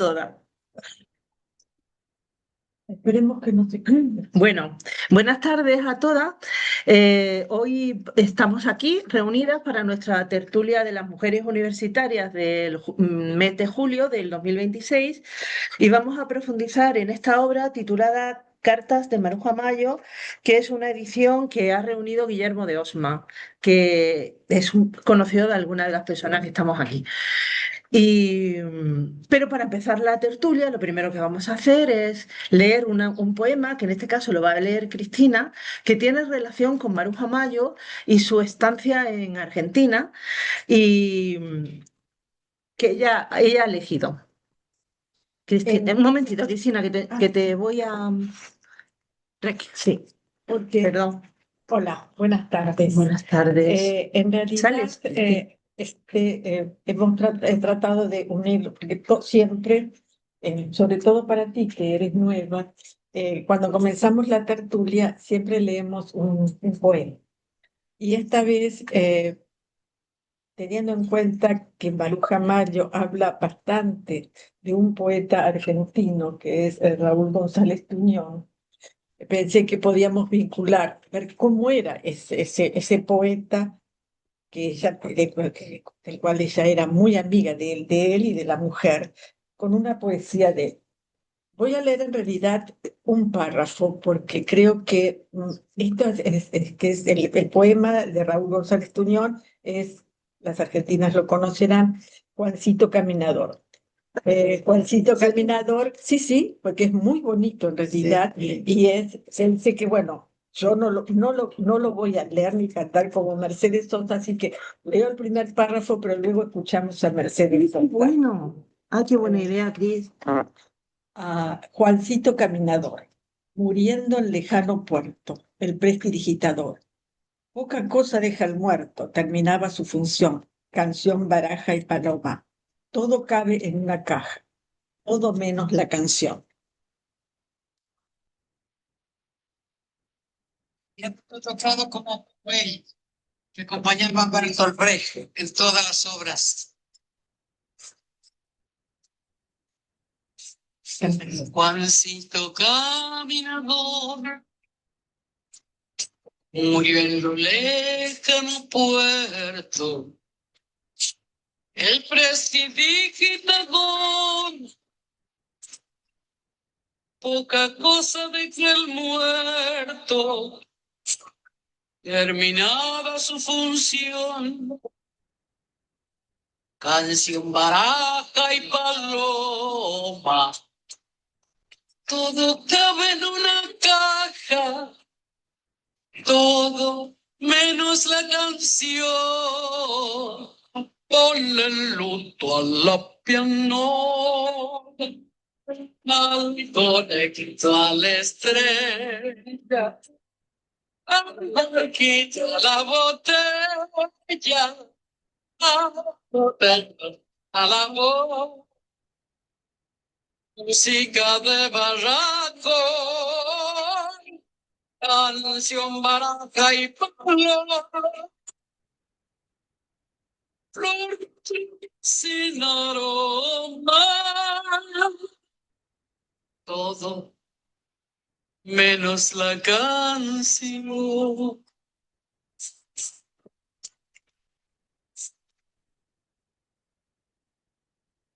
Toda. Esperemos que no se caiga. Bueno, buenas tardes a todas. Hoy estamos aquí reunidas para nuestra tertulia de las mujeres universitarias del mes de julio del 2026 y vamos a profundizar en esta obra titulada Cartas de Maruja Mayo, que es una edición que ha reunido Guillermo de Osma, que es conocido de algunas de las personas que estamos aquí. Pero para empezar la tertulia, lo primero que vamos a hacer es leer un poema, que en este caso lo va a leer Cristina, que tiene relación con Maruja Mayo y su estancia en Argentina, y que ella ha elegido. Un momentito, Cristina, que te voy a... Sí, Porque, perdón. hola, buenas tardes. Buenas tardes. En realidad, ¿Sales? Sí. he tratado de unir, porque siempre, sobre todo para ti que eres nueva, cuando comenzamos la tertulia, siempre leemos un poema. Y esta vez, teniendo en cuenta que Maruja Mayo habla bastante de un poeta argentino que es Raúl González Tuñón, pensé que podíamos vincular, ver cómo era ese poeta del cual ella era muy amiga de él y de la mujer, con una poesía de él. Voy a leer en realidad un párrafo porque creo que esto que es el poema de Raúl González Tuñón, las argentinas lo conocerán, Juancito Caminador. Juancito Caminador, sí, porque es muy bonito en realidad, y sé que, bueno, yo no lo voy a leer ni cantar como Mercedes Sosa, así que leo el primer párrafo, pero luego escuchamos a Mercedes Sosa. Bueno, qué buena idea, Cris. A Juancito Caminador, muriendo en lejano puerto, el prestidigitador. Poca cosa deja el muerto, terminaba su función, canción, baraja y paloma. Todo cabe en una caja, todo menos la canción. Y ha tocado como güey, que acompañaba a Bertolt Brecht en todas las obras. Juancito Caminador murió en lo lejano puerto, el prestidigitador. Poca cosa de que el muerto terminaba su función, canción, baraja y paloma. Todo cabe en una caja, todo menos la canción. Ponle el luto a la piano, al conecto a la estrella, al barquito a la botella, a la voz. Música de barraco, canción, baraja y paloma, flor sin aroma, todo menos la canción.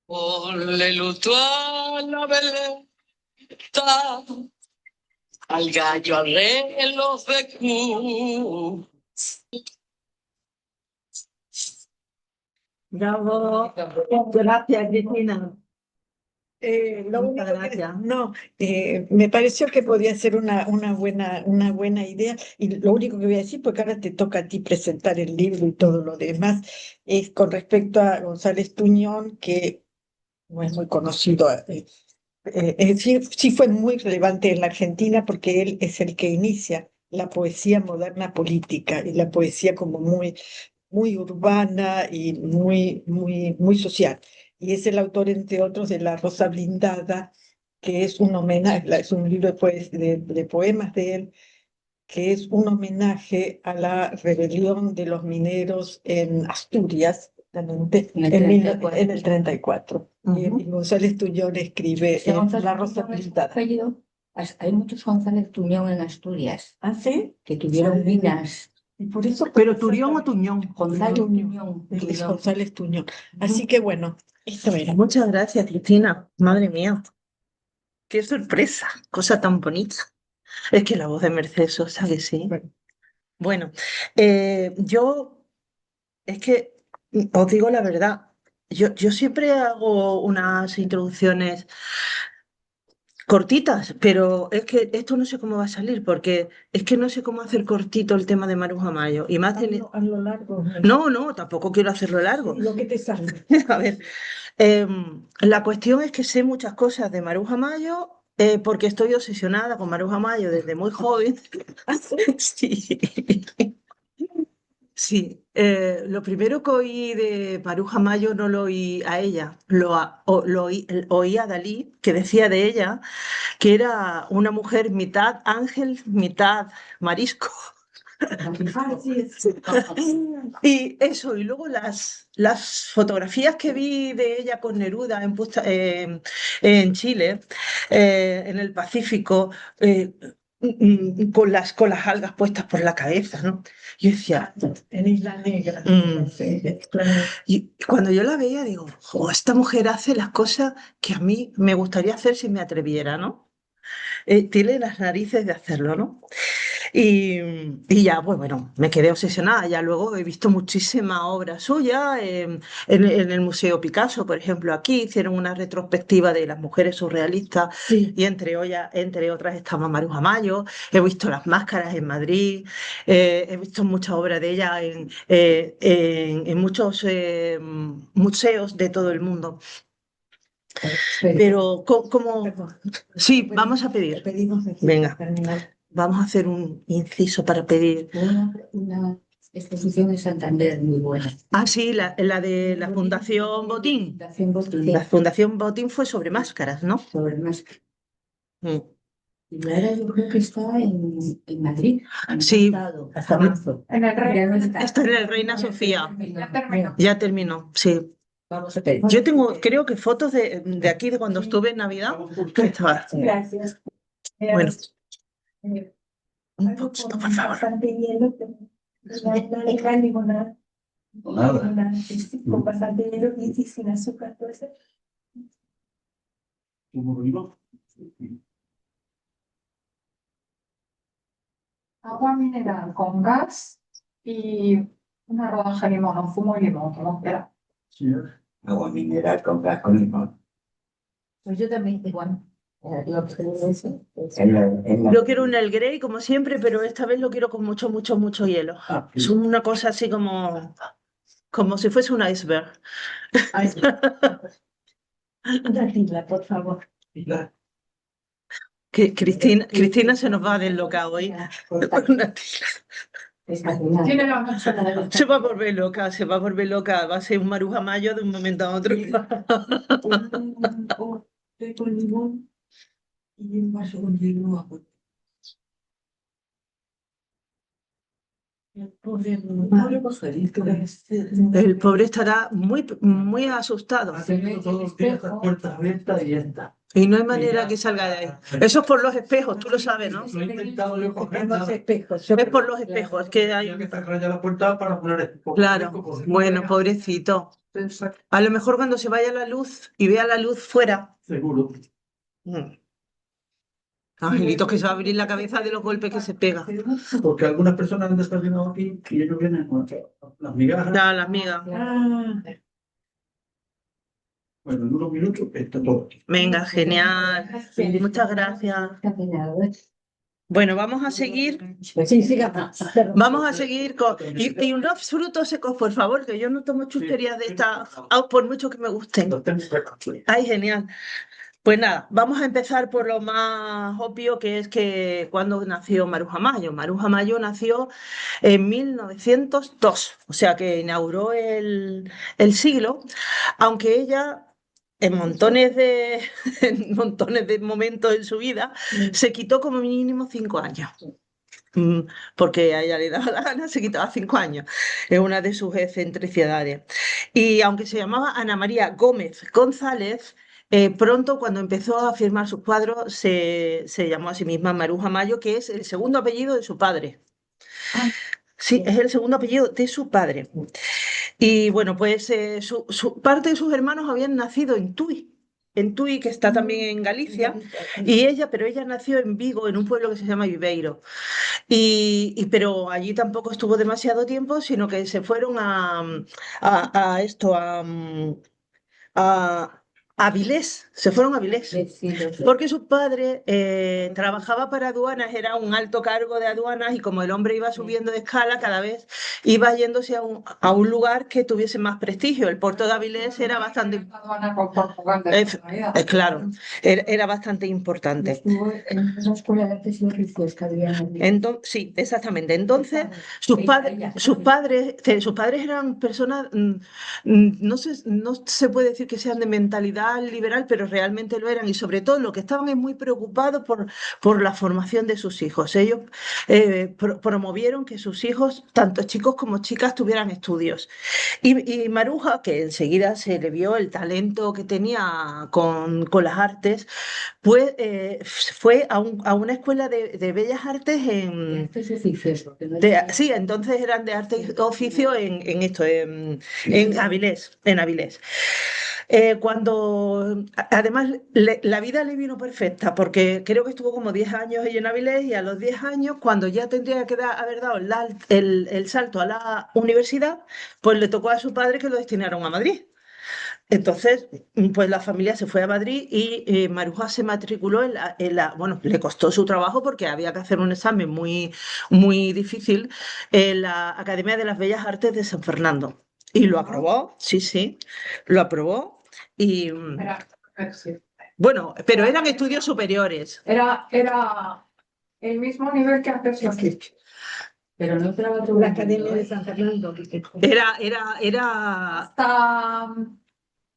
Ponle luto a la veleta, al gallo, al reloj de cruz. Bravo. Gracias, Cristina. Lo Muchas único que gracias. no, me pareció que podía ser una buena idea, y lo único que voy a decir, porque ahora te toca a ti presentar el libro y todo lo demás, es con respecto a González Tuñón, que no es muy conocido. Sí fue muy relevante en la Argentina porque él es el que inicia la poesía moderna política y la poesía como muy urbana y muy social. Y es el autor, entre otros, de La Rosa Blindada, que es un homenaje, es un libro de poemas de él, que es un homenaje a la rebelión de los mineros en Asturias, exactamente, En el en el 34. Ujú. Y González Tuñón escribe Ese González La Rosa Tuñón es Pintada. apellido. Hay muchos González Tuñón en Asturias ¿Ah, sí? que tuvieron minas. Y por eso ¿Pero Turión o Tuñón? González Tuñón. Tuñón. Es Tuñón. González Tuñón. Así que bueno, esto era. Muchas gracias, Cristina. Madre mía, qué sorpresa, cosa tan bonita. Es que la voz de Mercedes Sosa, que sí. Bueno, Bueno, yo es que os digo la verdad, yo siempre hago unas introducciones cortitas, pero es que esto no sé cómo va a salir, porque es que no sé cómo hacer cortito el tema de Maruja Mayo. Y más a lo largo. No, no, tampoco quiero hacerlo largo. Lo que te salga. A ver, la cuestión es que sé muchas cosas de Maruja Mayo, porque estoy obsesionada con Maruja Mayo desde muy joven. ¿Ah, sí? Sí. Sí, lo primero que oí de Maruja Mayo no lo oí a ella, oí a Dalí, que decía de ella que era una mujer mitad ángel, mitad marisco. Ah, sí, Y eso, y luego las fotografías que vi de ella con Neruda en Chile, en el Pacífico, con las algas puestas por la cabeza, ¿no? Yo decía, en Isla Negra. mm, Sí, claro. y cuando yo la veía, digo, "Jo, esta mujer hace las cosas que a mí me gustaría hacer si me atreviera, ¿no? Tiene las narices de hacerlo, ¿no? Y, y ya, pues bueno, me quedé obsesionada. Ya luego he visto muchísima obra suya en el Museo Picasso, por ejemplo, aquí hicieron una retrospectiva de las mujeres surrealistas Sí, y entre otras estaba Maruja Mayo. He visto Las Máscaras en Madrid, he visto mucha obra de ella en muchos museos de todo el mundo. Pero, perdón. Sí, vamos a Te pedir. pedimos aquí Venga. para terminar. Vamos a hacer un inciso para pedir. Una exposición en Santander muy buena. Ah, sí, la de la Fundación Botín. Fundación Botín. La Fundación Botín fue sobre máscaras, ¿no? Sobre máscaras. Mm. Y ahora yo creo que está en Madrid. Sí. Hasta marzo. En el Ya no Reina. Está en el Reina Sofía. Ya terminó. Ya terminó, sí. Vamos a pedir. Yo tengo, creo que fotos de aquí, de cuando estuve en Navidad, que estaba. Gracias. Bueno, Eh, un algo poquito, con por favor. bastante hielo, pero no deja limonada. Limonada, sí, con bastante hielo y sin azúcar, puede ser. Agua mineral con gas y una rodaja de limón, un zumo de limón, como quiera. Agua mineral con gas con limón. Pues yo también, igual. Lo que es eso. Yo quiero un Earl Grey, como siempre, pero esta vez lo quiero con mucho, mucho, mucho hielo. Es una cosa así como si fuese un iceberg. Ay, una tila, por favor. Que Cristina se nos va a deslocar hoy. Una tila. Tiene la mancha. Se va a volver loca, se va a volver loca. Va a ser un Maruja Mayo de un momento a otro. Un té con limón y un vaso con hielo. El pobre El pobre estará muy, muy asustado. Todos los días las puertas abiertas y ya está. Y no hay manera que salga de ahí. Eso es por los espejos, tú lo sabes, ¿no? Lo he intentado yo coger los nada. espejos. Es por los espejos, es que hay. Tenía que cerrar ya la puerta para poner espejos. Claro, bueno, pobrecito. A lo mejor cuando se vaya la luz y vea la luz fuera. Seguro. Angelitos, que se va a abrir la cabeza de los golpes que se pega. Porque algunas personas han desayunado aquí y ellos vienen con las migajas. Ya, las migas. Ah, Bueno, en unos minutos está todo aquí. Venga, genial. Muchas gracias. Bueno, vamos a seguir. sí, sigamos. Vamos a seguir con. Y unos frutos secos, por favor, que yo no tomo chucherías de estas, por mucho que me gusten. Los tengo aquí. Ay, genial. Pues nada, vamos a empezar por lo más obvio, que es que cuando nació Maruja Mayo. Maruja Mayo nació en 1902, o sea que inauguró el siglo, aunque ella en montones de momentos en su vida se quitó como mínimo 5 años. mm, porque a ella le daba la gana, se quitaba 5 años. Es una de sus excentricidades. Y aunque se llamaba Ana María Gómez González, pronto cuando empezó a firmar sus cuadros se llamó a sí misma Maruja Mayo, que es el segundo apellido de su padre. Ah, Sí, es el segundo apellido de su padre. Y bueno, pues parte de sus hermanos habían nacido en Tui, que está también en Galicia, pero ella nació en Vigo, en un pueblo que se llama Viveiro. Pero allí tampoco estuvo demasiado tiempo, sino que se fueron a esto, a Avilés, se fueron a Avilés. Porque su padre trabajaba para aduanas, era un alto cargo de aduanas y como el hombre iba subiendo de escala, cada vez iba yéndose a un lugar que tuviese más prestigio. El puerto de Avilés era bastante, claro, era bastante importante. Estuvo en esa escuela de artes y oficios que había en el Entonces, sí, exactamente. Entonces, sus padres eran personas, no se puede decir que sean de mentalidad liberal, pero realmente lo eran. Y sobre todo lo que estaban es muy preocupados por la formación de sus hijos. Ellos promovieron que sus hijos, tanto chicos como chicas, tuvieran estudios. Y Maruja, que enseguida se le vio el talento que tenía con las artes, pues fue a una escuela de bellas artes artes y oficios, porque no sí, entonces eran de arte y oficio en esto, en Avilés, en Avilés. Además, la vida le vino perfecta, porque creo que estuvo como 10 años ella en Avilés y a los 10 años, cuando ya tendría que haber dado el salto a la universidad, pues le tocó a su padre que lo destinaron a Madrid. Entonces, pues la familia se fue a Madrid y Maruja se matriculó bueno, le costó su trabajo porque había que hacer un examen muy, muy difícil en la Academia de las Bellas Artes de San Fernando. Y lo aprobó, sí, sí, lo aprobó. Y bueno, pero eran estudios superiores. Era el mismo nivel que antes los dicho. Pero no entraba La Academia de San Fernando. Era Hasta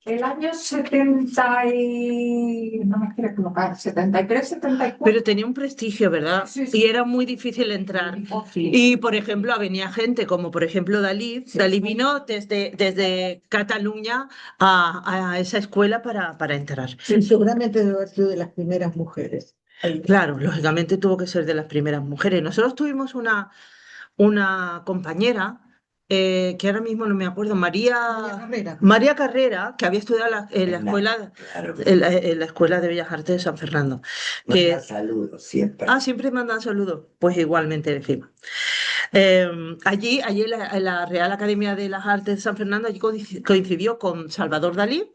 el año 70 y... no me quiero equivocar, 73, 74. Pero tenía un prestigio, ¿verdad? Sí, sí. Y era muy difícil entrar. Y, por ejemplo, venía gente como, por ejemplo, Dalí. Dalí vino desde Cataluña a esa escuela para entrar. Sí, seguramente debe haber sido de las primeras mujeres. Ahí. Claro, lógicamente tuvo que ser de las primeras mujeres. Nosotros tuvimos una compañera, que ahora mismo no me acuerdo, María Carrera, que había estudiado en la escuela, Claro. en la Escuela de Bellas Artes de San Fernando. Manda saludos siempre. Siempre mandan saludos. Pues igualmente decimos. Allí en la Real Academia de las Artes de San Fernando, allí coincidió con Salvador Dalí,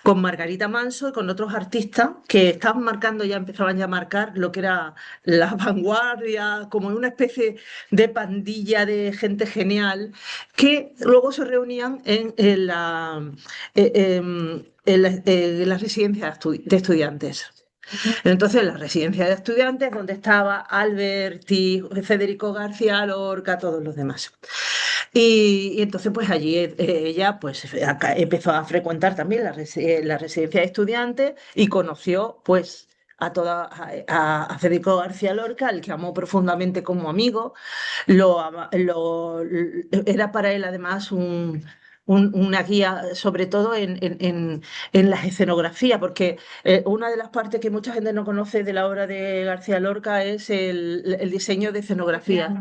con Margarita Manso y con otros artistas que estaban marcando, ya empezaban ya a marcar lo que era la vanguardia, como una especie de pandilla de gente genial, que luego se reunían en la residencia de estudiantes. Entonces, la residencia de estudiantes, donde estaba Alberti, Federico García Lorca, todos los demás. Y entonces, pues allí ella pues, empezó a frecuentar también la residencia de estudiantes y conoció pues a Federico García Lorca, al que amó profundamente como amigo. Era para él además una guía, sobre todo en las escenografías, porque una de las partes que mucha gente no conoce de la obra de García Lorca es el diseño de escenografía.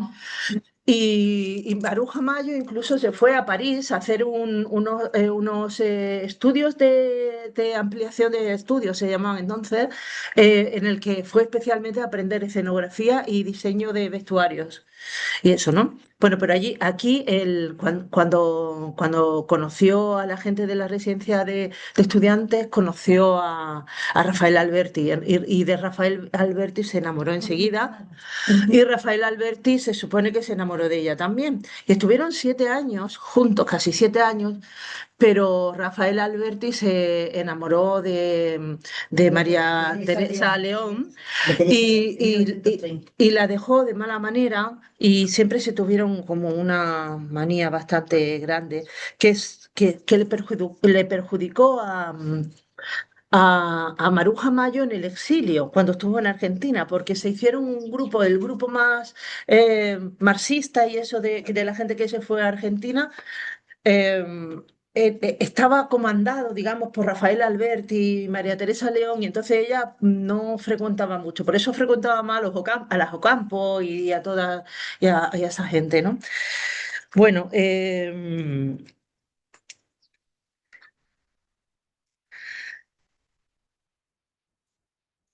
Y Maruja Mayo incluso se fue a París a hacer unos estudios de ampliación de estudios, se llamaban entonces, en el que fue especialmente a aprender escenografía y diseño de vestuarios. Y eso, ¿no? Bueno, pero aquí, cuando conoció a la gente de la residencia de estudiantes, conoció a Rafael Alberti y de Rafael Alberti se enamoró enseguida. Y Rafael Alberti se supone que se enamoró de ella también. Y estuvieron 7 años juntos, casi 7 años, pero Rafael Alberti se enamoró de María Teresa León y la dejó de mala manera y siempre se tuvieron como una manía bastante grande que le perjudicó a Maruja Mayo en el exilio, cuando estuvo en Argentina, porque se hicieron un grupo, el grupo más marxista y eso de la gente que se fue a Argentina, eh, estaba comandado, digamos, por Rafael Alberti y María Teresa León, y entonces ella no frecuentaba mucho, por eso frecuentaba más a las Ocampo y a toda y a esa gente, ¿no? Bueno,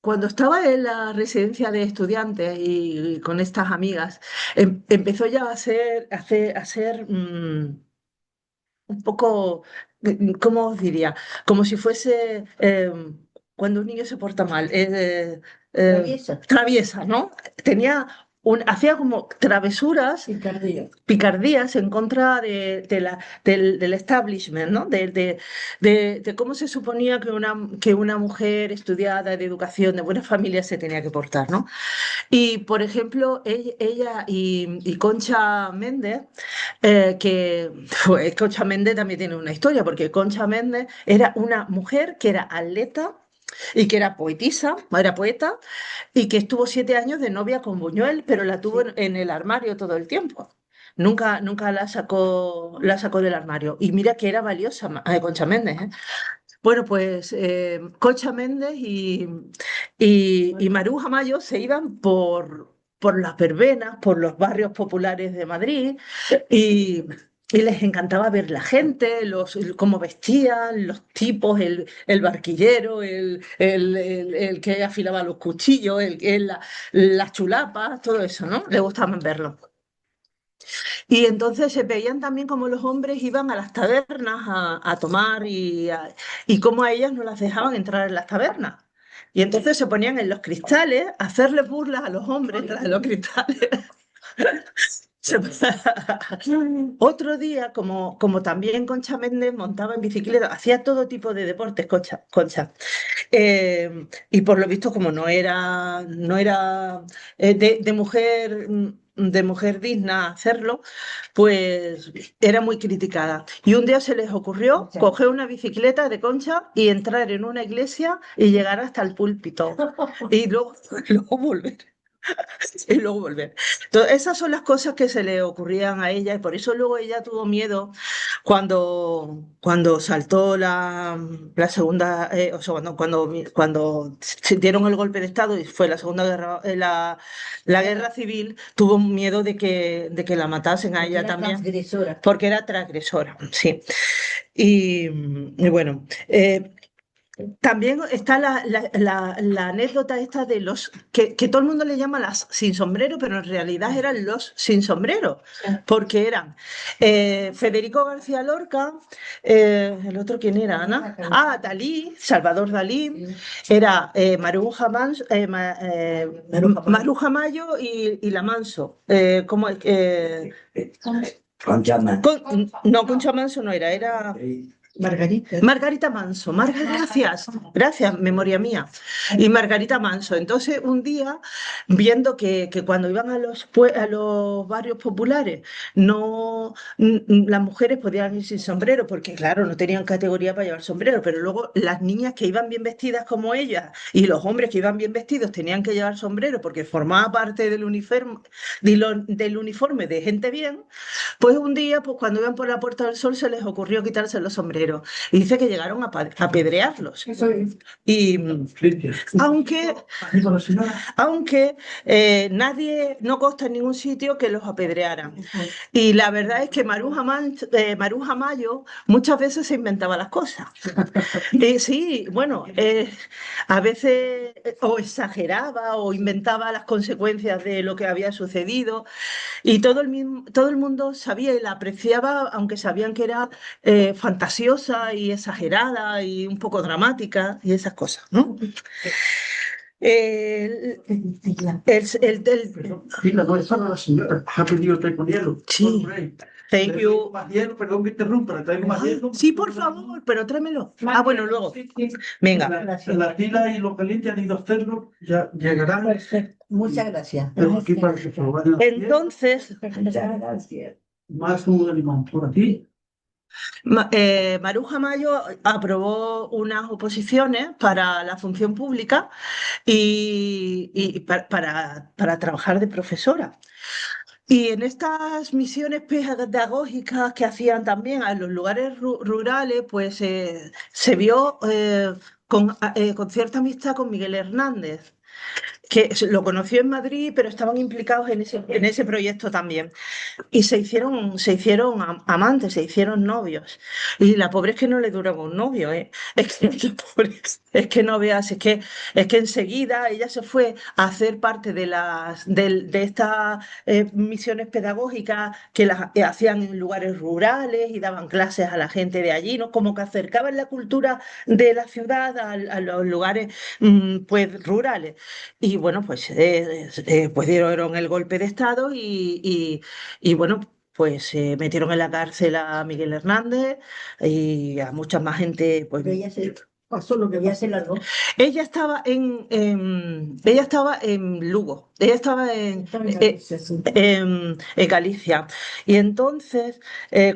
cuando estaba en la residencia de estudiantes y con estas amigas, empezó ya a ser un poco, ¿cómo os diría? Como si fuese cuando un niño se porta mal, Traviesa. traviesa, ¿no? Hacía como travesuras, Picardía. picardías en contra del establishment, ¿no? De cómo se suponía que una mujer estudiada, de educación, de buena familia se tenía que portar, ¿no? Y, por ejemplo, ella y Concha Méndez, que pues, Concha Méndez también tiene una historia, porque Concha Méndez era una mujer que era atleta y que era poetisa, era poeta, y que estuvo 7 años de novia con Buñuel, pero la tuvo en el armario todo el tiempo. Nunca la sacó del armario. Y mira que era valiosa, Concha Méndez, ¿eh? Bueno, pues Concha Méndez y Maruja Mayo se iban por las verbenas, por los barrios populares de Madrid y, y les encantaba ver la gente, cómo vestían, los tipos, el barquillero, el que afilaba los cuchillos, las chulapas, todo eso, ¿no? Le gustaba verlo. Y entonces se veían también como los hombres iban a las tabernas a tomar y cómo a ellas no las dejaban entrar en las tabernas. Y entonces se ponían en los cristales a hacerle burlas a los hombres tras los cristales. Se- Otro día, como también Concha Méndez montaba en bicicleta, hacía todo tipo de deportes, Concha. Y por lo visto, como no era de mujer digna hacerlo, pues era muy criticada. Y un día se les ocurrió coger una bicicleta de Concha y entrar en una iglesia y llegar hasta el púlpito. Y luego volver. Y luego volver. Entonces, esas son las cosas que se le ocurrían a ella y por eso luego ella tuvo miedo cuando saltó la segunda, o sea, cuando se dieron el golpe de Estado y fue la segunda guerra, la guerra civil, tuvo miedo de que la matasen a ella Era también, transgresora. porque era transgresora, sí. Y bueno, también está la anécdota esta de los que todo el mundo le llama las sin sombrero, pero en realidad eran los sin sombrero, porque eran Federico García Lorca, el otro quién era, Ana, Dalí, Salvador Dalí, era Maruja Mayo y La Manso. ¿Cómo es? Concha Manso. No, Concha Manso no era. Margarita Manso, gracias, memoria mía. Y Margarita Manso. Entonces, un día, viendo que cuando iban a los barrios populares, las mujeres podían ir sin sombrero, porque claro, no tenían categoría para llevar sombrero, pero luego las niñas que iban bien vestidas como ellas y los hombres que iban bien vestidos tenían que llevar sombrero porque formaba parte del uniforme de gente bien, pues un día, pues cuando iban por la Puerta del Sol, se les ocurrió quitarse los sombreros. Y dice que llegaron a apedrearlos. Y aunque nadie, no consta en ningún sitio que los apedrearan. Y la verdad es que Maruja Mayo muchas veces se inventaba las cosas. Sí, bueno, a veces o exageraba o inventaba las consecuencias de lo que había sucedido. Y todo el mundo sabía y la apreciaba, aunque sabían que era fantasiosa y exagerada y un poco dramática y esas cosas, ¿no? El, Sí, la nuestra señora ha pedido té con hielo. Sí. Thank Le you. traigo más hielo, perdón que interrumpa, le traigo más hielo. Sí, por favor, pero tráemelo. Bueno, luego. Venga. La fila y lo caliente han ido a hacerlo, ya llegarán. Perfecto. Muchas gracias. Tengo aquí para que se lo vayan a hacer. Entonces, Muchas gracias. Más zumo de limón por aquí. Maruja Mayo aprobó unas oposiciones para la función pública y para trabajar de profesora. Y en estas misiones pedagógicas que hacían también a los lugares rurales, pues se vio con cierta amistad con Miguel Hernández, que lo conoció en Madrid, pero estaban implicados en ese proyecto también. Y se hicieron amantes, se hicieron novios. Y la pobre es que no le duraba un novio, ¿eh? Es que no veas, es que enseguida ella se fue a hacer parte de estas misiones pedagógicas que las hacían en lugares rurales y daban clases a la gente de allí, ¿no? Como que acercaban la cultura de la ciudad a los lugares pues rurales. Y bueno, pues dieron el golpe de Estado y bueno, pues metieron en la cárcel a Miguel Hernández y a mucha más gente. Pues Pero ella Pasó lo que ella pasó. se largó. ella estaba en Lugo, ella estaba Estaba en Galicia, sí. en Galicia. Y entonces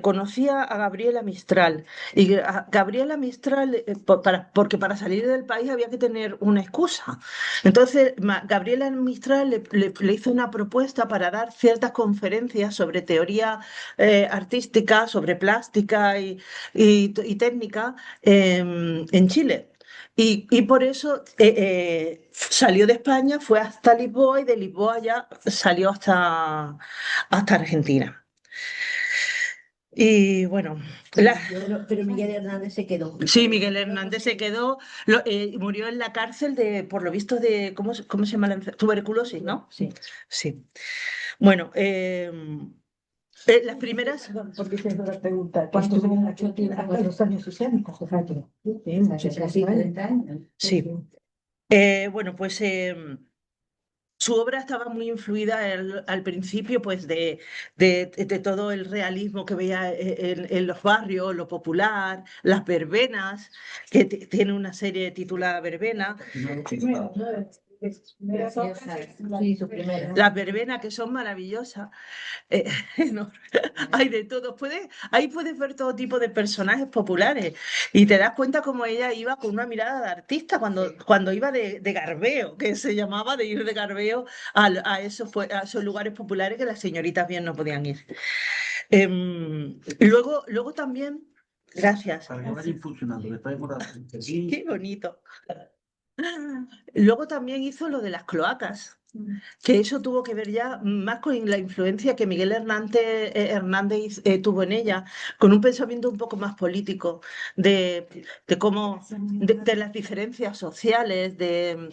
conocía a Gabriela Mistral. Y Gabriela Mistral, porque para salir del país había que tener una excusa. Entonces, Gabriela Mistral le hizo una propuesta para dar ciertas conferencias sobre teoría artística, sobre plástica y técnica en Chile. Y por eso salió de España, fue hasta Lisboa y de Lisboa ya salió hasta Argentina. Y bueno, Pero Miguel Hernández se quedó. sí, Miguel Hernández se quedó, murió en la cárcel por lo visto, ¿cómo se llama la enfermedad? Tuberculosis, ¿no? Sí. Sí. Bueno, las primeras. Perdón, porque se me pregunta, ¿Cuánto estuvo tiene? mucho tiempo, ¿cuántos años sociales? O sea, que Sí, muchos casi años. 30 años. Sí. Bueno, pues su obra estaba muy influida al principio pues de todo el realismo que veía en los barrios, lo popular, las verbenas, que tiene una serie titulada Verbena. Sí, su primera. Las verbenas que son maravillosas. Eh, no, hay de todo. Ahí puedes ver todo tipo de personajes populares y te das cuenta cómo ella iba con una mirada de artista cuando iba de garbeo, que se llamaba de ir de garbeo a esos lugares populares que las señoritas bien no podían ir. Luego también, gracias. Para que vaya infusionando, que está demorado. Sí. Qué bonito. Luego también hizo lo de las cloacas, que eso tuvo que ver ya más con la influencia que Miguel Hernández tuvo en ella, con un pensamiento un poco más político de cómo, de las diferencias sociales, de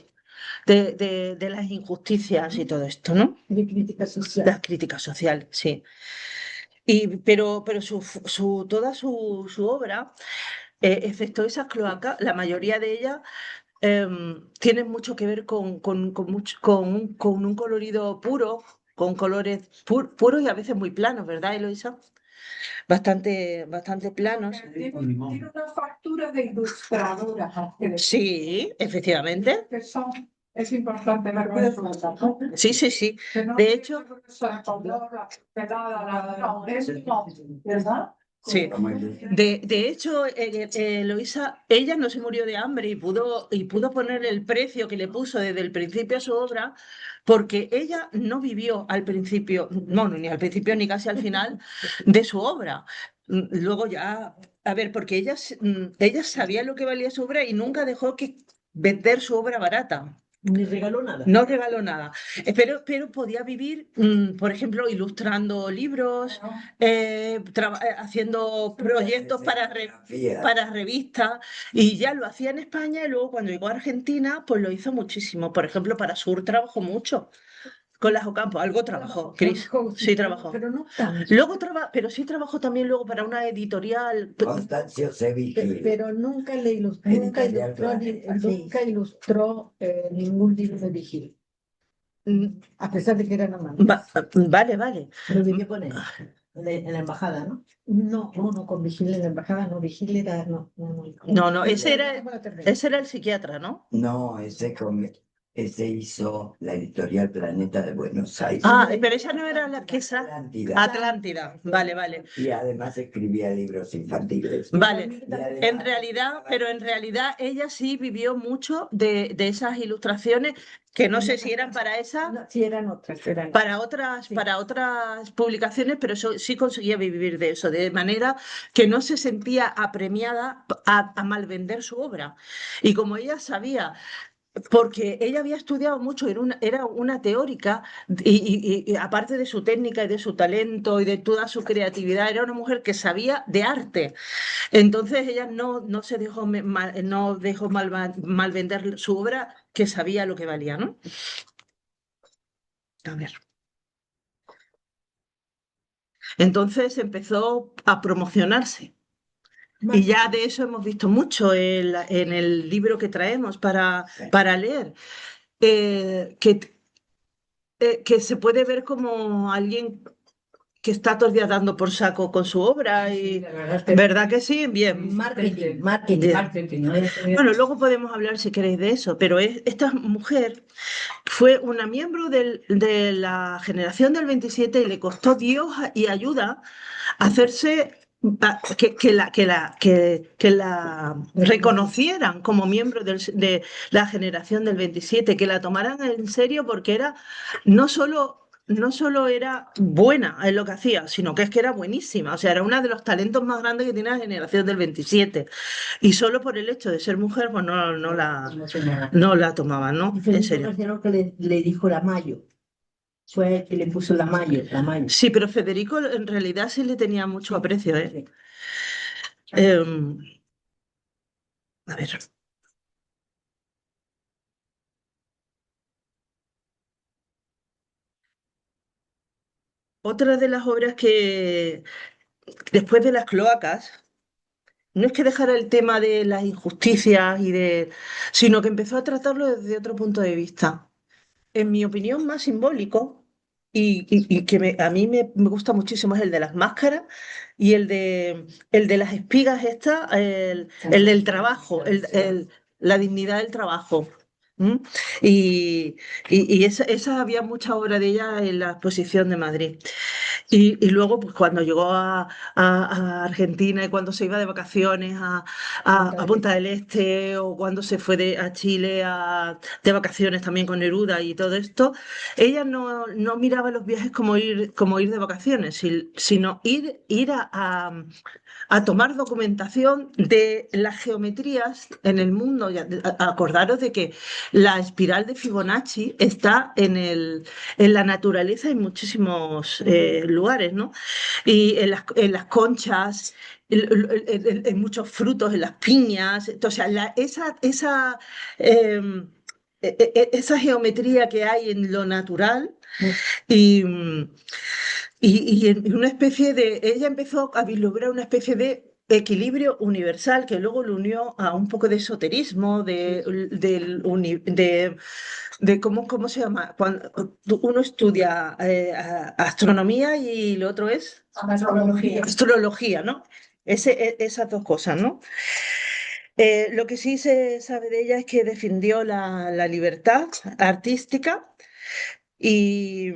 las injusticias y todo esto, ¿no? De crítica social. La crítica social, sí. Pero toda su obra, excepto esas cloacas, la mayoría de ellas tienen mucho que ver con un colorido puro, con colores puros y a veces muy planos, ¿verdad, Eloisa? Bastante planos. Tiene una factura de ilustradora. Sí, efectivamente. Es importante, ¿me puedes contar? Sí, sí, sí. Que no De es hecho, una color, no, es no, ¿verdad? sí. De hecho, Eloisa, ella no se murió de hambre y pudo poner el precio que le puso desde el principio a su obra, porque ella no vivió al principio, no, ni al principio ni casi al final de su obra. Luego ya, a ver, porque ella sabía lo que valía su obra y nunca dejó que vender su obra barata. Ni regaló nada. No regaló nada. Pero podía vivir, por ejemplo, ilustrando libros, haciendo proyectos para revistas, y ya lo hacía en España y luego cuando llegó a Argentina, pues lo hizo muchísimo. Por ejemplo, para Sur trabajó mucho. Con las Ocampo, algo trabajó, Cris. Sí, trabajó. Pero no tanto. Luego pero sí trabajó también luego para una editorial. Constancio Sevilla. Pero nunca ilustró ningún libro de Vigil, a pesar de que era nomás. Vale. Lo vivió con él. En la embajada, ¿no? No, con Vigil en la embajada, no, Vigil era, no. No, ese era el psiquiatra, ¿no? No, que se hizo la editorial Planeta de Buenos Aires. Ah, pero ella no era la que esa... Atlántida. Atlántida, vale, vale. Y además escribía libros infantiles. Vale, Y además en realidad, pero en realidad ella sí vivió mucho de esas ilustraciones, que no sé si eran para esa, No, sí, eran otras, eran. Sí. para otras publicaciones, pero sí conseguía vivir de eso, de manera que no se sentía apremiada a malvender su obra. Y como ella sabía, porque ella había estudiado mucho, era una teórica, y aparte de su técnica y de su talento y de toda su creatividad, era una mujer que sabía de arte. Entonces ella no se dejó, no dejó mal vender su obra, que sabía lo que valía, ¿no? A ver. Entonces empezó a promocionarse. Y ya de eso hemos visto mucho en el libro que traemos para leer, que se puede ver como alguien que está todo el día dando por saco con su obra. Y La verdad es que ¿verdad que sí? Bien. marketing, marketing, Bien. marketing, ¿no? Bueno, luego podemos hablar si queréis de eso, pero esta mujer fue una miembro de la generación del 27 y le costó Dios y ayuda hacerse que la reconocieran como miembro de la generación del 27, que la tomaran en serio porque era no solo. No solo era buena en lo que hacía, sino que es que era buenísima. O sea, era uno de los talentos más grandes que tiene la generación del 27. Y solo por el hecho de ser mujer, pues no la tomaban, ¿no? Y En Felipe serio. García que le dijo la Mayo. Fue el que le puso la Mayo, la Mayo. Sí, pero Federico en realidad sí le tenía mucho aprecio, ¿eh? Sí. Em, a ver. Otra de las obras que, después de las cloacas, no es que dejara el tema de las injusticias sino que empezó a tratarlo desde otro punto de vista. En mi opinión, más simbólico y que a mí me gusta muchísimo es el de las máscaras y el de las espigas estas, el del trabajo, la dignidad del trabajo. ¿Mm? Y esa había mucha obra de ella en la exposición de Madrid. Y luego, pues cuando llegó a Argentina y cuando se iba de vacaciones a Punta del Este o cuando se fue a Chile de vacaciones también con Neruda y todo esto, ella no miraba los viajes como ir de vacaciones, sino ir a tomar documentación de las geometrías en el mundo. Acordaros de que la espiral de Fibonacci está en la naturaleza en muchísimos lugares, ¿no? Y en las conchas, en muchos frutos, en las piñas. O sea, esa geometría que hay en lo natural y, y en una especie ella empezó a vislumbrar una especie de equilibrio universal que luego lo unió a un poco de esoterismo, de cómo se llama, cuando uno estudia astronomía y lo otro es astrología, ¿no? Esas dos cosas, ¿no? Lo que sí se sabe de ella es que defendió la libertad artística y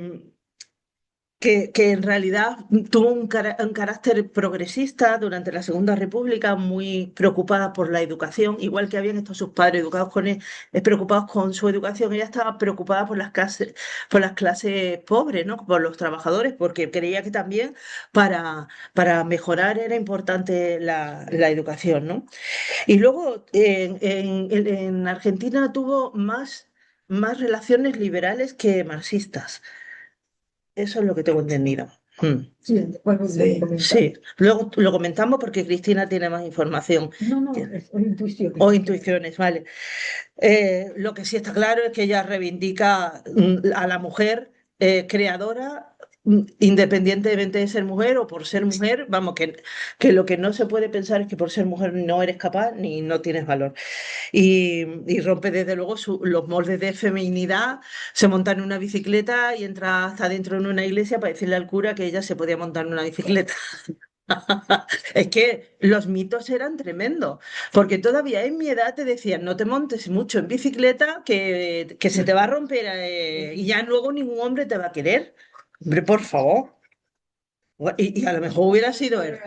que en realidad tuvo un carácter progresista durante la Segunda República, muy preocupada por la educación, igual que habían estado sus padres educados preocupados con su educación, ella estaba preocupada por las clases pobres, ¿no? Por los trabajadores, porque creía que también para mejorar era importante la educación, ¿no? Y luego en Argentina tuvo más relaciones liberales que marxistas. Eso es lo que tengo entendido. Sí, después lo Sí. comentamos. Sí, luego lo comentamos porque Cristina tiene más información No, es intuición. o intuiciones, ¿vale? Lo que sí está claro es que ella reivindica a la mujer creadora, independientemente de ser mujer o por ser mujer, vamos, que lo que no se puede pensar es que por ser mujer no eres capaz ni no tienes valor. Y rompe desde luego los moldes de feminidad, se monta en una bicicleta y entra hasta dentro en una iglesia para decirle al cura que ella se podía montar en una bicicleta. Es que los mitos eran tremendos, porque todavía en mi edad te decían, no te montes mucho en bicicleta, que se te va a romper y ya luego ningún hombre te va a querer. Hombre, por favor. Y a lo mejor hubiera sido él.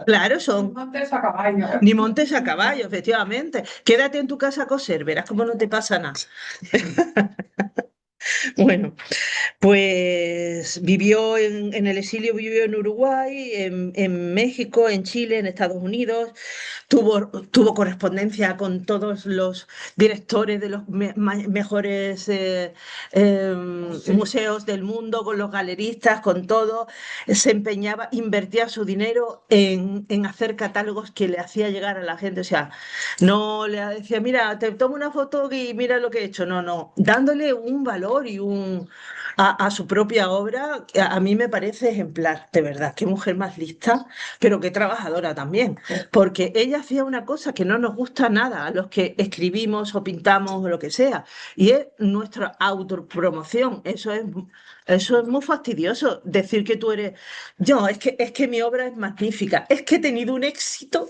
Claro, son Montes a caballo. ni montes a caballo, efectivamente. Quédate en tu casa a coser, verás cómo no te pasa nada. Bueno. Pues vivió en el exilio, vivió en Uruguay, en México, en Chile, en Estados Unidos. Tuvo correspondencia con todos los directores de los mejores museos del mundo, con los galeristas, con todo. Se empeñaba, invertía su dinero en hacer catálogos que le hacía llegar a la gente. O sea, no le decía, mira, te tomo una foto y mira lo que he hecho. No, no, dándole un valor y a su propia obra, a mí me parece ejemplar, de verdad. Qué mujer más lista, pero qué trabajadora también. Porque ella hacía una cosa que no nos gusta nada a los que escribimos o pintamos o lo que sea, y es nuestra autopromoción. Eso es muy fastidioso, decir que tú eres, yo, es que mi obra es magnífica, es que he tenido un éxito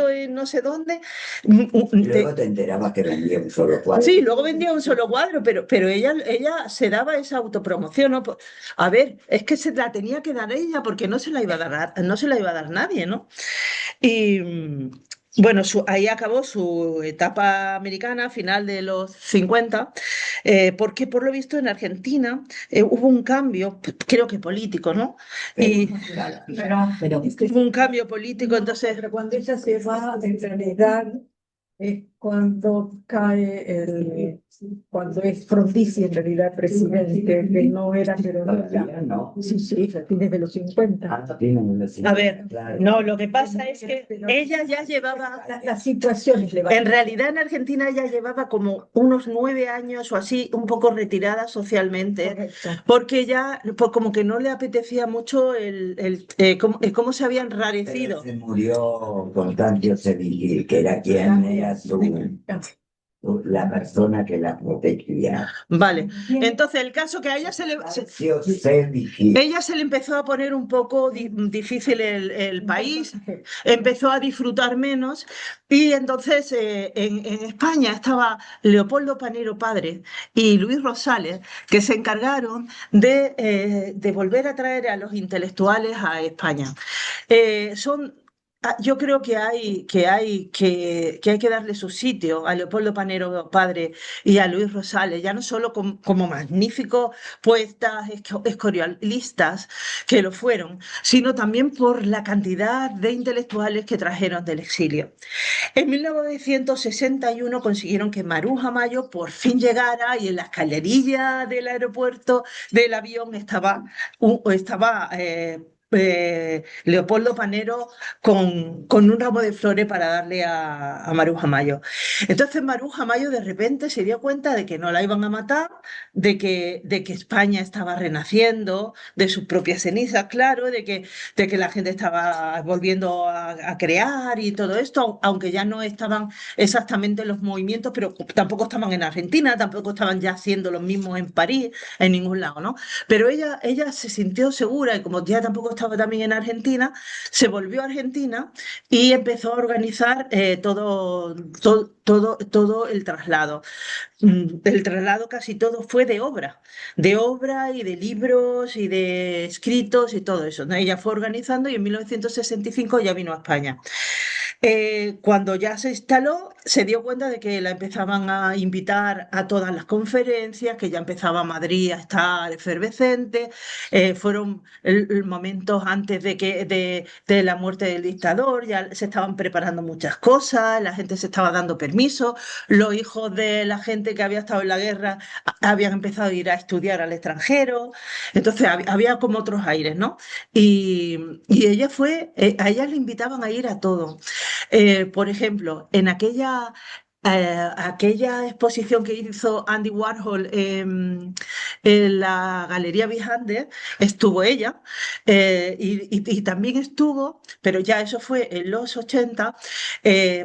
en no sé dónde. Y luego te enterabas que vendía un solo cuadro. Sí, luego vendía un solo cuadro, pero ella se daba esa autopromoción, ¿no? A ver, es que se la tenía que dar ella porque no se la iba a dar, no se la iba a dar nadie, ¿no? Y bueno, ahí acabó su etapa americana, final de los 50, porque por lo visto en Argentina hubo un cambio, creo que político, ¿no? Y Pero hubo un cambio político, entonces, pero cuando ella se va, en realidad es cuando cuando es Frondizi en realidad presidente, que no era, pero Todavía no. sí, a fines de los 50. a ver, no, lo que pasa es que ella ya llevaba. Las situaciones le van. En realidad en Argentina ella llevaba como unos 9 años o así, un poco retirada socialmente, Correcto. porque ya pues como que no le apetecía mucho cómo se había enrarecido. Se murió Constancio Cevigil, que era quien era la persona que la protegía. Vale, entonces el caso que a ella Constancio Cevigil. ella se le empezó a poner un poco difícil el país, empezó a disfrutar menos y entonces en España estaba Leopoldo Panero padre y Luis Rosales que se encargaron de volver a traer a los intelectuales a España. Yo creo que hay que darle su sitio a Leopoldo Panero padre y a Luis Rosales, ya no solo como magníficos poetas escorialistas que lo fueron, sino también por la cantidad de intelectuales que trajeron del exilio. En 1961 consiguieron que Maruja Mayo por fin llegara y en la escalerilla del aeropuerto del avión estaba Leopoldo Panero con un ramo de flores para darle a Maruja Mayo. Entonces Maruja Mayo de repente se dio cuenta de que no la iban a matar, de que España estaba renaciendo de sus propias cenizas, claro, de que la gente estaba volviendo a crear y todo esto, aunque ya no estaban exactamente los movimientos, pero tampoco estaban en Argentina, tampoco estaban ya haciendo los mismos en París, en ningún lado, ¿no? Pero ella se sintió segura y como ya tampoco estaba también en Argentina, se volvió a Argentina y empezó a organizar todo el traslado. El traslado casi todo fue de obra y de libros y de escritos y todo eso, ¿no? Ella fue organizando y en 1965 ya vino a España. Cuando ya se instaló, se dio cuenta de que la empezaban a invitar a todas las conferencias, que ya empezaba Madrid a estar efervescente. Fueron momentos antes de la muerte del dictador, ya se estaban preparando muchas cosas, la gente se estaba dando permiso, los hijos de la gente que había estado en la guerra habían empezado a ir a estudiar al extranjero, entonces había como otros aires, ¿no? Y a ella le invitaban a ir a todo. Por ejemplo, en aquella exposición que hizo Andy Warhol en la Galería Vijander, estuvo ella y también estuvo, pero ya eso fue en los 80,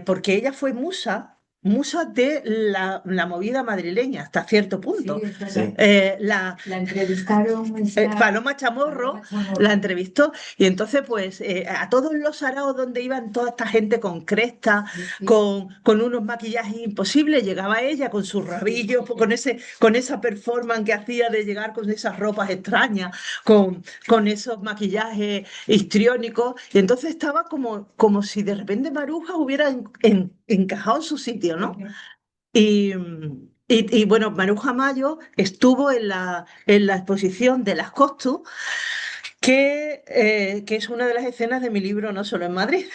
porque ella fue musa musa de la movida madrileña hasta cierto punto. Sí, es verdad. Sí. La La entrevistaron Paloma Chamorro la entrevistó y entonces pues a todos los saraos donde iban toda esta gente con cresta, con unos maquillajes imposibles, llegaba ella con sus rabillos, con esa performance que hacía de llegar con esas ropas extrañas, con esos maquillajes histriónicos, y entonces estaba como si de repente Maruja hubiera encajado en su sitio, ¿no? Y, bueno, Maruja Mayo estuvo en la exposición de Las Costus, que es una de las escenas de mi libro No solo en Madrid.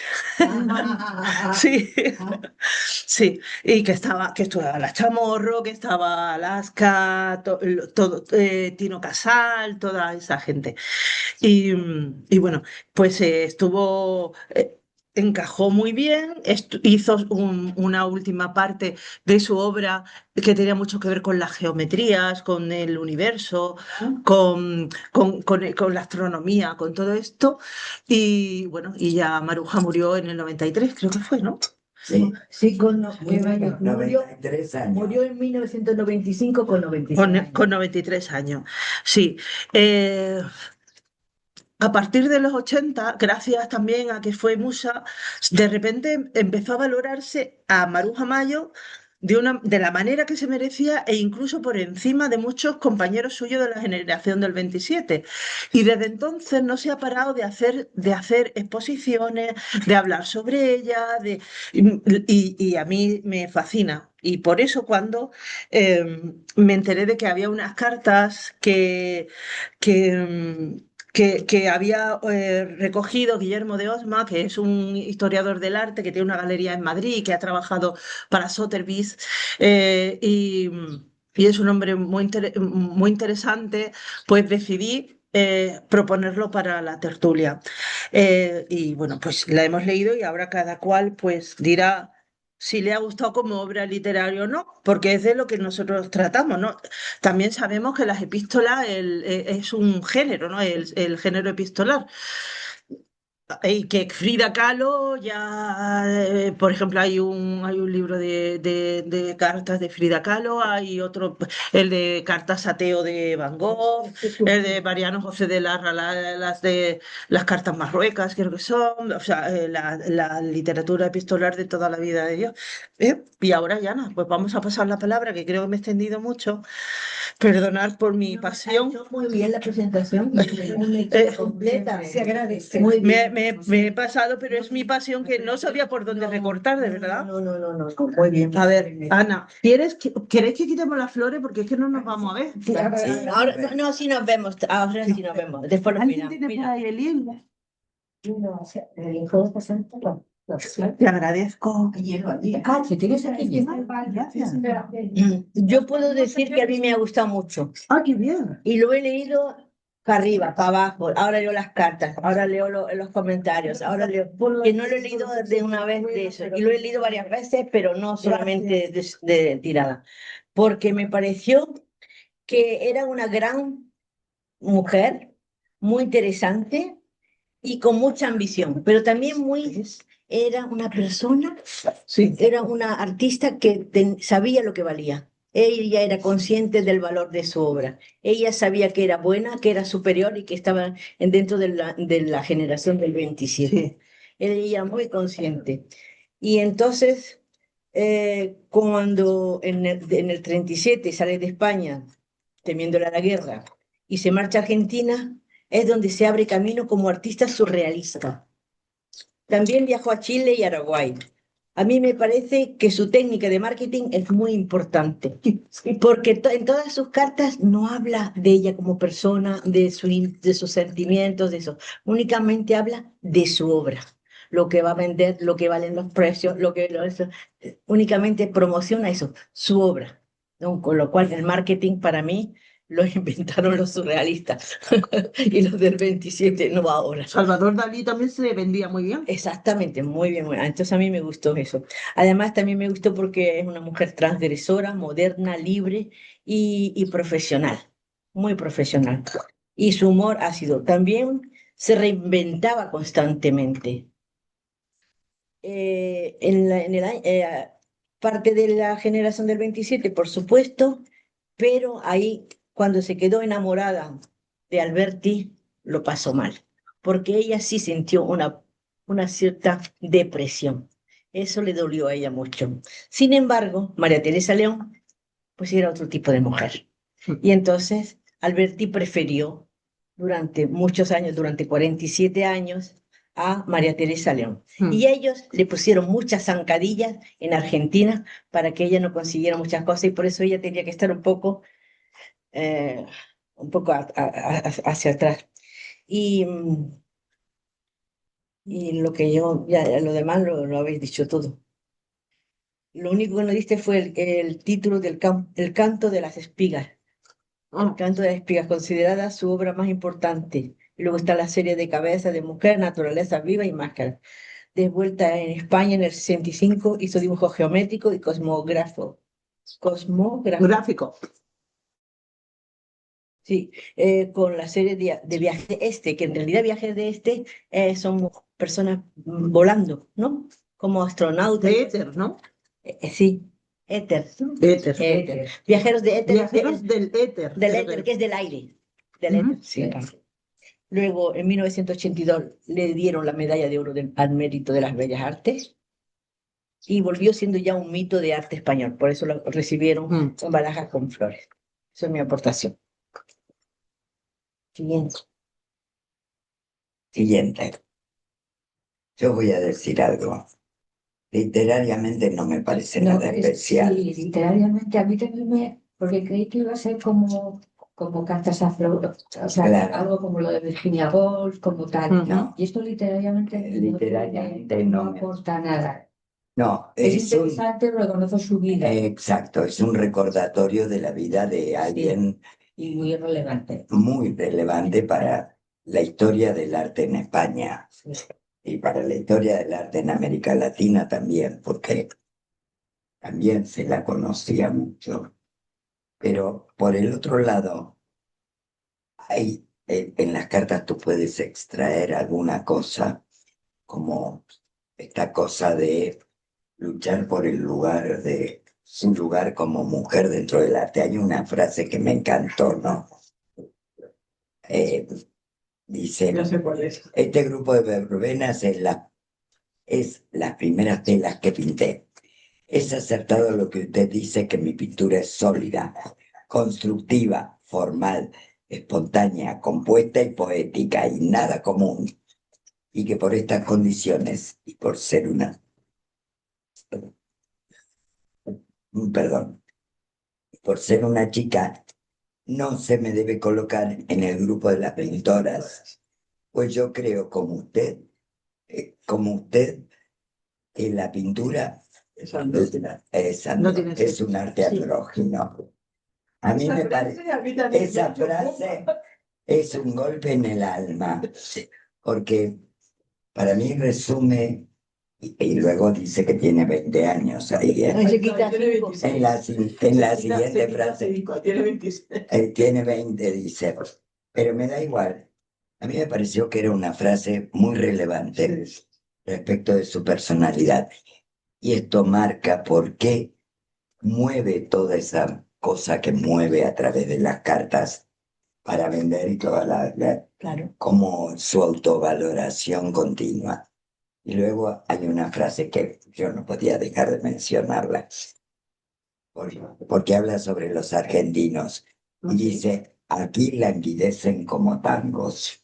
Sí, sí, y que estuvo la Chamorro, que estaba Alaska, Tino Casal, toda esa gente. Y bueno, pues encajó muy bien, hizo una última parte de su obra que tenía mucho que ver con las geometrías, con el universo, con la astronomía, con todo esto. Y bueno, y ya Maruja murió en el 93, creo que fue, ¿no? Sí. Sí, Murió, 93 años. murió en 1995 con 96 años. Con 93 años, sí. A partir de los 80, gracias también a que fue musa, de repente empezó a valorarse a Maruja Mayo de la manera que se merecía e incluso por encima de muchos compañeros suyos de la generación del 27. Y desde entonces no se ha parado de hacer exposiciones, de hablar sobre ella, y a mí me fascina. Y por eso cuando me enteré de que había unas cartas que, que había recogido Guillermo de Osma, que es un historiador del arte que tiene una galería en Madrid, que ha trabajado para Sotheby's, y es un hombre muy interesante, pues decidí proponerlo para la tertulia. Y bueno, pues la hemos leído y ahora cada cual pues dirá si le ha gustado como obra literaria o no, porque es de lo que nosotros tratamos, ¿no? También sabemos que las epístolas es un género, ¿no? El género epistolar. Y que Frida Kahlo ya, por ejemplo, hay un libro de cartas de Frida Kahlo, hay otro, el de cartas a Teo de Van Gogh, el de Mariano José de Larra, las cartas marruecas, creo que son, o sea, la literatura epistolar de toda la vida de Dios. Y ahora, Yana, pues vamos a pasar la palabra, que creo que me he extendido mucho. Perdonad por mi pasión. Ha hecho muy bien la presentación, muy completa. Se agradece. Muy bien. Me he pasado, pero es mi pasión que no sabía por dónde recortar, de verdad. No, muy bien. A ver, Ana, ¿queréis que quitemos las flores? Porque es que no nos vamos a ver. Ahora, no, sí nos vemos. Ahora sí nos vemos. Después nos ¿Alguien miramos. tiene por ahí el libro? No, o sea, el hijo de pasante, no. Te agradezco. Si tienes aquí. Gracias. Yo puedo decir que a mí me ha gustado mucho. Ah, qué bien. Y lo he leído para arriba, para abajo. Ahora leo las cartas, ahora leo los comentarios, ahora leo. Que no lo he leído de una vez de eso. Y lo he leído varias veces, pero no solamente de tirada. Porque me pareció que era una gran mujer, muy interesante y con mucha ambición, pero también era una persona, Sí. era una artista que sabía lo que valía. Ella era consciente del valor de su obra. Ella sabía que era buena, que era superior y que estaba dentro de la generación del 27. Sí. Ella era muy consciente. Y entonces, cuando en el 37 sale de España, temiéndola la guerra, y se marcha a Argentina, es donde se abre camino como artista surrealista. También viajó a Chile y a Uruguay. A mí me parece que su técnica de marketing es muy importante, porque en todas sus cartas no habla de ella como persona, de sus sentimientos, de eso. Únicamente habla de su obra, lo que va a vender, lo que valen los precios, únicamente promociona eso, su obra, ¿no? Con lo cual el marketing para mí lo inventaron los surrealistas y los del 27, no ahora. Salvador Dalí también se vendía muy bien. Exactamente, muy bien, muy bien. Entonces a mí me gustó eso. Además también me gustó porque es una mujer transgresora, moderna, libre y profesional, muy profesional. Y su humor ácido también se reinventaba constantemente. parte de la generación del 27, por supuesto, pero ahí, cuando se quedó enamorada de Alberti, lo pasó mal, porque ella sí sintió una cierta depresión. Eso le dolió a ella mucho. Sin embargo, María Teresa León, pues era otro tipo de mujer. Y entonces Alberti prefirió durante muchos años, durante 47 años, a María Teresa León. Y ellos le pusieron muchas zancadillas en Argentina para que ella no consiguiera muchas cosas y por eso ella tenía que estar un poco hacia atrás. Y, y lo que yo, ya lo demás lo habéis dicho todo. Lo único que no diste fue el título el canto de las espigas. El canto de las espigas, considerada su obra más importante. Y luego está la serie de Cabeza de Mujer, Naturaleza Viva y Máscara. De vuelta en España en el 65, hizo dibujo geométrico y cosmógrafo. Gráfico. Sí, con la serie de Viaje de Este, que en realidad Viajes de Este son personas volando, ¿no? Como astronautas. De éter, ¿no? Sí, éter. Éter. Viajeros de éter. Viajeros del éter. Del éter, que es del aire. Del éter, sí. Luego, en 1982, le dieron la medalla de oro al mérito de las bellas artes y volvió siendo ya un mito de arte español. Por eso lo recibieron con barajas con flores. Esa es mi aportación. Siguiente. Siguiente. Yo voy a decir algo. Literariamente no me parece nada especial. Sí, literariamente a mí también porque creí que iba a ser como cartas a flor, o sea, Claro. algo como lo de Virginia Woolf, como tal. No. Y esto literariamente no aporta nada. No, Es interesante, reconoce su vida. Exacto, es un recordatorio de la vida de alguien y muy relevante. Muy relevante para la historia del arte en España y para la historia del arte en América Latina también, porque también se la conocía mucho. Pero por el otro lado, hay, en las cartas tú puedes extraer alguna cosa, como esta cosa de luchar por el lugar de su lugar como mujer dentro del arte. Hay una frase que me encantó, ¿no? Dice, No sé cuál es. este grupo de verbenas es las primeras telas que pinté. Es acertado lo que usted dice, que mi pintura es sólida, constructiva, formal, espontánea, compuesta y poética y nada común. Y que por estas condiciones y por ser por ser una chica, no se me debe colocar en el grupo de las pintoras, pues yo creo como usted, que la pintura es un arte andrógino. A mí me parece, esa frase es un golpe en el alma, porque para mí resume, y luego dice que tiene 20 años ahí, en la siguiente frase, tiene 20, dice, pero me da igual. A mí me pareció que era una frase muy relevante respecto de su personalidad. Y esto marca por qué mueve toda esa cosa que mueve a través de las cartas para vender y toda Claro. como su autovaloración continua. Y luego hay una frase que yo no podía dejar de mencionarla, porque habla sobre los argentinos y dice, aquí languidecen como tangos.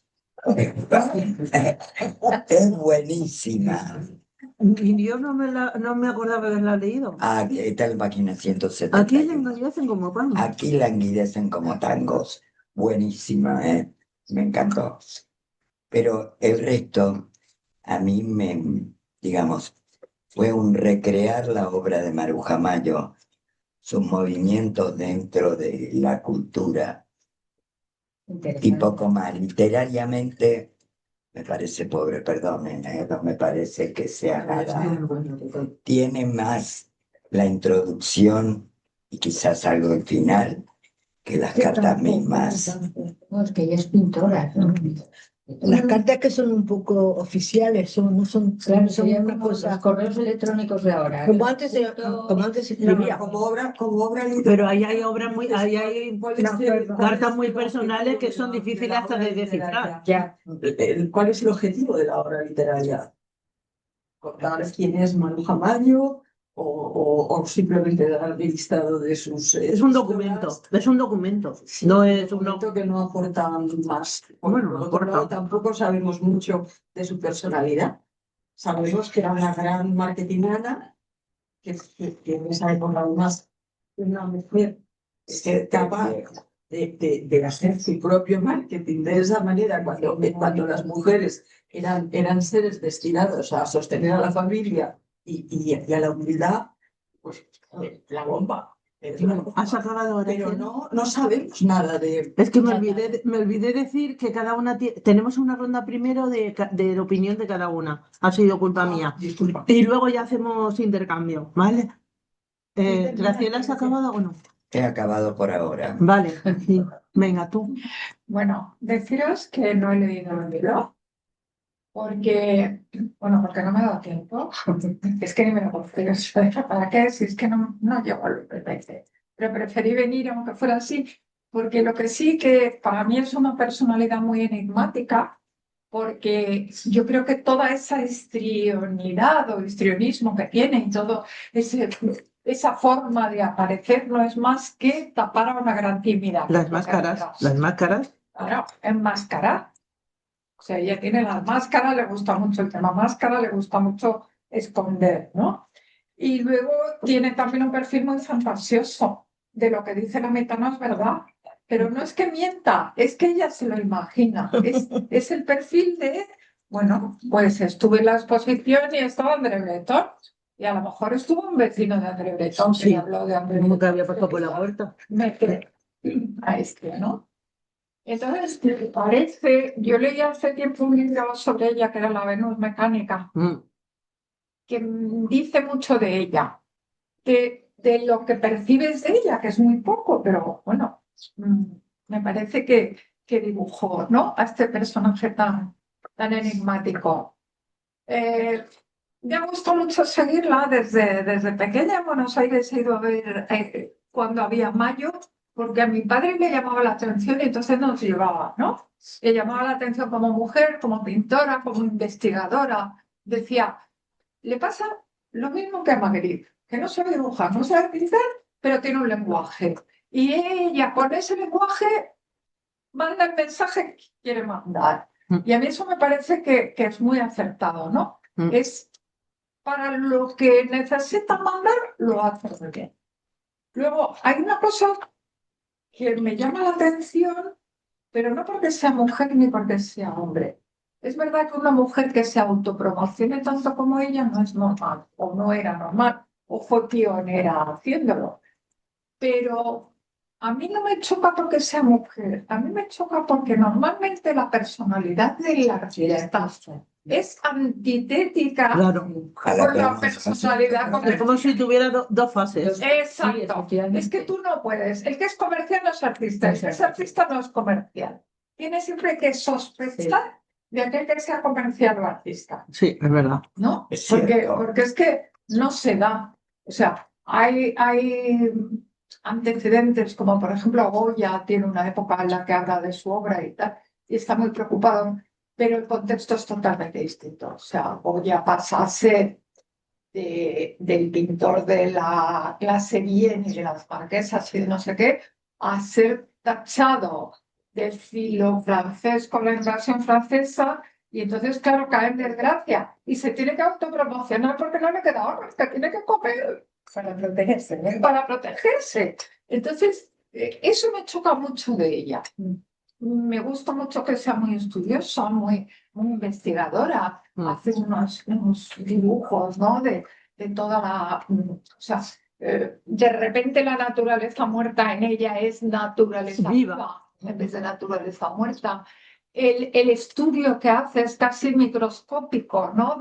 Es buenísima. Y yo no me acordaba de haberla leído. Aquí está en la página 170. Aquí languidecen como pan. Aquí languidecen como tangos. Buenísima, me encantó. Pero el resto, a mí digamos, fue un recrear la obra de Maruja Mayo, sus movimientos dentro de la cultura y poco más. Literariamente, me parece pobre, perdonen, no me parece que sea nada. Tiene más la introducción y quizás algo al final que las cartas mismas. No, es que ella es pintora, ¿no? Las cartas que son un poco oficiales, no son, Claro, son serían una como los cosa. correos electrónicos de ahora. Como antes se escribía. Como obra Pero ahí hay obras muy, ahí hay ¿Cuál es cartas muy el personales que objetivo son de la difíciles hasta obra de descifrar. Ya. ¿Cuál es el objetivo de la obra literaria? ¿Contar quién es Maruja Mayo o simplemente dar el listado de sus... Es un documento, es un documento. No es un documento que no aporta más. Bueno, Por otro lado, tampoco sabemos mucho de su personalidad. Sabemos que era una gran marketingana, que en esa época además una mujer capaz de hacer su propio marketing de esa manera, cuando las mujeres eran seres destinados a sostener a la familia y a la humildad, pues la bomba. Has acabado ahora. Pero no sabemos nada de... Es que me olvidé decir que cada una tenemos una ronda primero de la opinión de cada una. Ha sido culpa mía. Disculpa. Y luego ya hacemos intercambio, ¿vale? Graciela, ¿has acabado o no? He acabado por ahora. Vale, sí. Venga, tú. Bueno, deciros que no he leído el libro porque no me ha dado tiempo. Es que ni me lo confío. ¿Para qué? Si es que no llego al 20. Pero preferí venir aunque fuera así, porque lo que sí que para mí es una personalidad muy enigmática, porque yo creo que toda esa histrionidad o histrionismo que tiene y todo esa forma de aparecer no es más que tapar a una gran timidez. Las máscaras. Claro, enmascarar. O sea, ella tiene las máscaras, le gusta mucho el tema máscara, le gusta mucho esconder, ¿no? Y luego tiene también un perfil muy fantasioso. De lo que dice la meta no es verdad. Pero no es que mienta, es que ella se lo imagina. Es el perfil de, bueno, pues estuve en la exposición y estaba André Breton. Y a lo mejor estuvo un vecino de André Breton que habló de André Breton. Nunca había pasado por la puerta. A ¿no? Entonces, ¿te parece? Yo leí hace tiempo un libro sobre ella que era La Venus Mecánica, que dice mucho de ella, de lo que percibes de ella, que es muy poco, pero bueno, me parece que dibujó, ¿no?, a este personaje tan enigmático. Me ha gustado mucho seguirla desde pequeña. En Buenos Aires he ido a ver cuando había Mayo, porque a mi padre le llamaba la atención y entonces nos llevaba, ¿no? Le llamaba la atención como mujer, como pintora, como investigadora. Decía, le pasa lo mismo que a Magritte, que no sabe dibujar, no sabe pintar, pero tiene un lenguaje. Y ella con ese lenguaje manda el mensaje que quiere mandar. Y a mí eso me parece que es muy acertado, ¿no? Es para lo que necesita mandar, lo hace muy bien. Luego, hay una cosa que me llama la atención, pero no porque sea mujer ni porque sea hombre. Es verdad que una mujer que se autopromocione tanto como ella no es normal, o no era normal, o fue pionera haciéndolo. Pero a mí no me choca porque sea mujer, a mí me choca porque normalmente la personalidad del artista es antitética con la personalidad. Es como si tuviera dos fases. Exacto. Es que tú no puedes. El que es comercial no es artista. El que es artista no es comercial. Tiene siempre que sospechar de aquel que sea comercial o artista. Sí, es verdad. ¿No? Porque es que no se da. O sea, hay antecedentes, como por ejemplo Goya tiene una época en la que habla de su obra y tal, y está muy preocupado, pero el contexto es totalmente distinto. O sea, Goya pasa a ser del pintor de la clase bien y de las marquesas y de no sé qué, a ser tachado de filo francés con la invasión francesa, y entonces, claro, cae en desgracia y se tiene que autopromocionar porque no le queda otra, es que tiene que comer para protegerse, ¿no? Para protegerse. Entonces, eso me choca mucho de ella. Me gusta mucho que sea muy estudiosa, muy investigadora, hace unos dibujos, ¿no?, de toda la... O sea, de repente la naturaleza muerta en ella es naturaleza viva en vez de naturaleza muerta. El estudio que hace es casi microscópico, ¿no?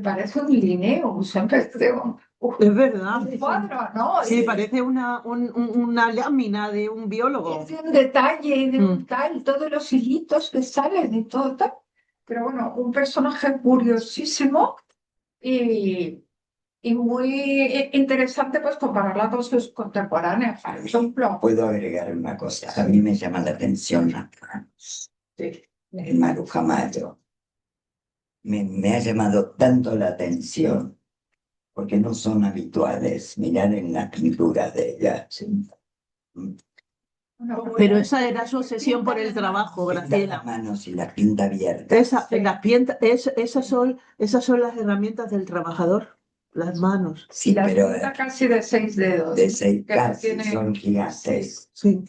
Parece un Linnaeus en vez de Es verdad. un cuadro, ¿no? Sí, parece una lámina de un biólogo. Es de un detalle, de un tal, todos los hilitos que salen y todo tal. Pero bueno, un personaje curiosísimo y muy interesante pues compararla con sus contemporáneos. Por ejemplo, Puedo agregar una cosa. A mí me llama la atención el Maruja Mayo. Me ha llamado tanto la atención porque no son habituales mirar en la pintura de ella. Pero esa era su obsesión por el trabajo, Pinta las Graciela. manos y la pinta abierta. Esas son las herramientas del trabajador, las manos. y Sí, la pero punta casi de 6 dedos. de seis que casi tiene- son gigantes. Sí.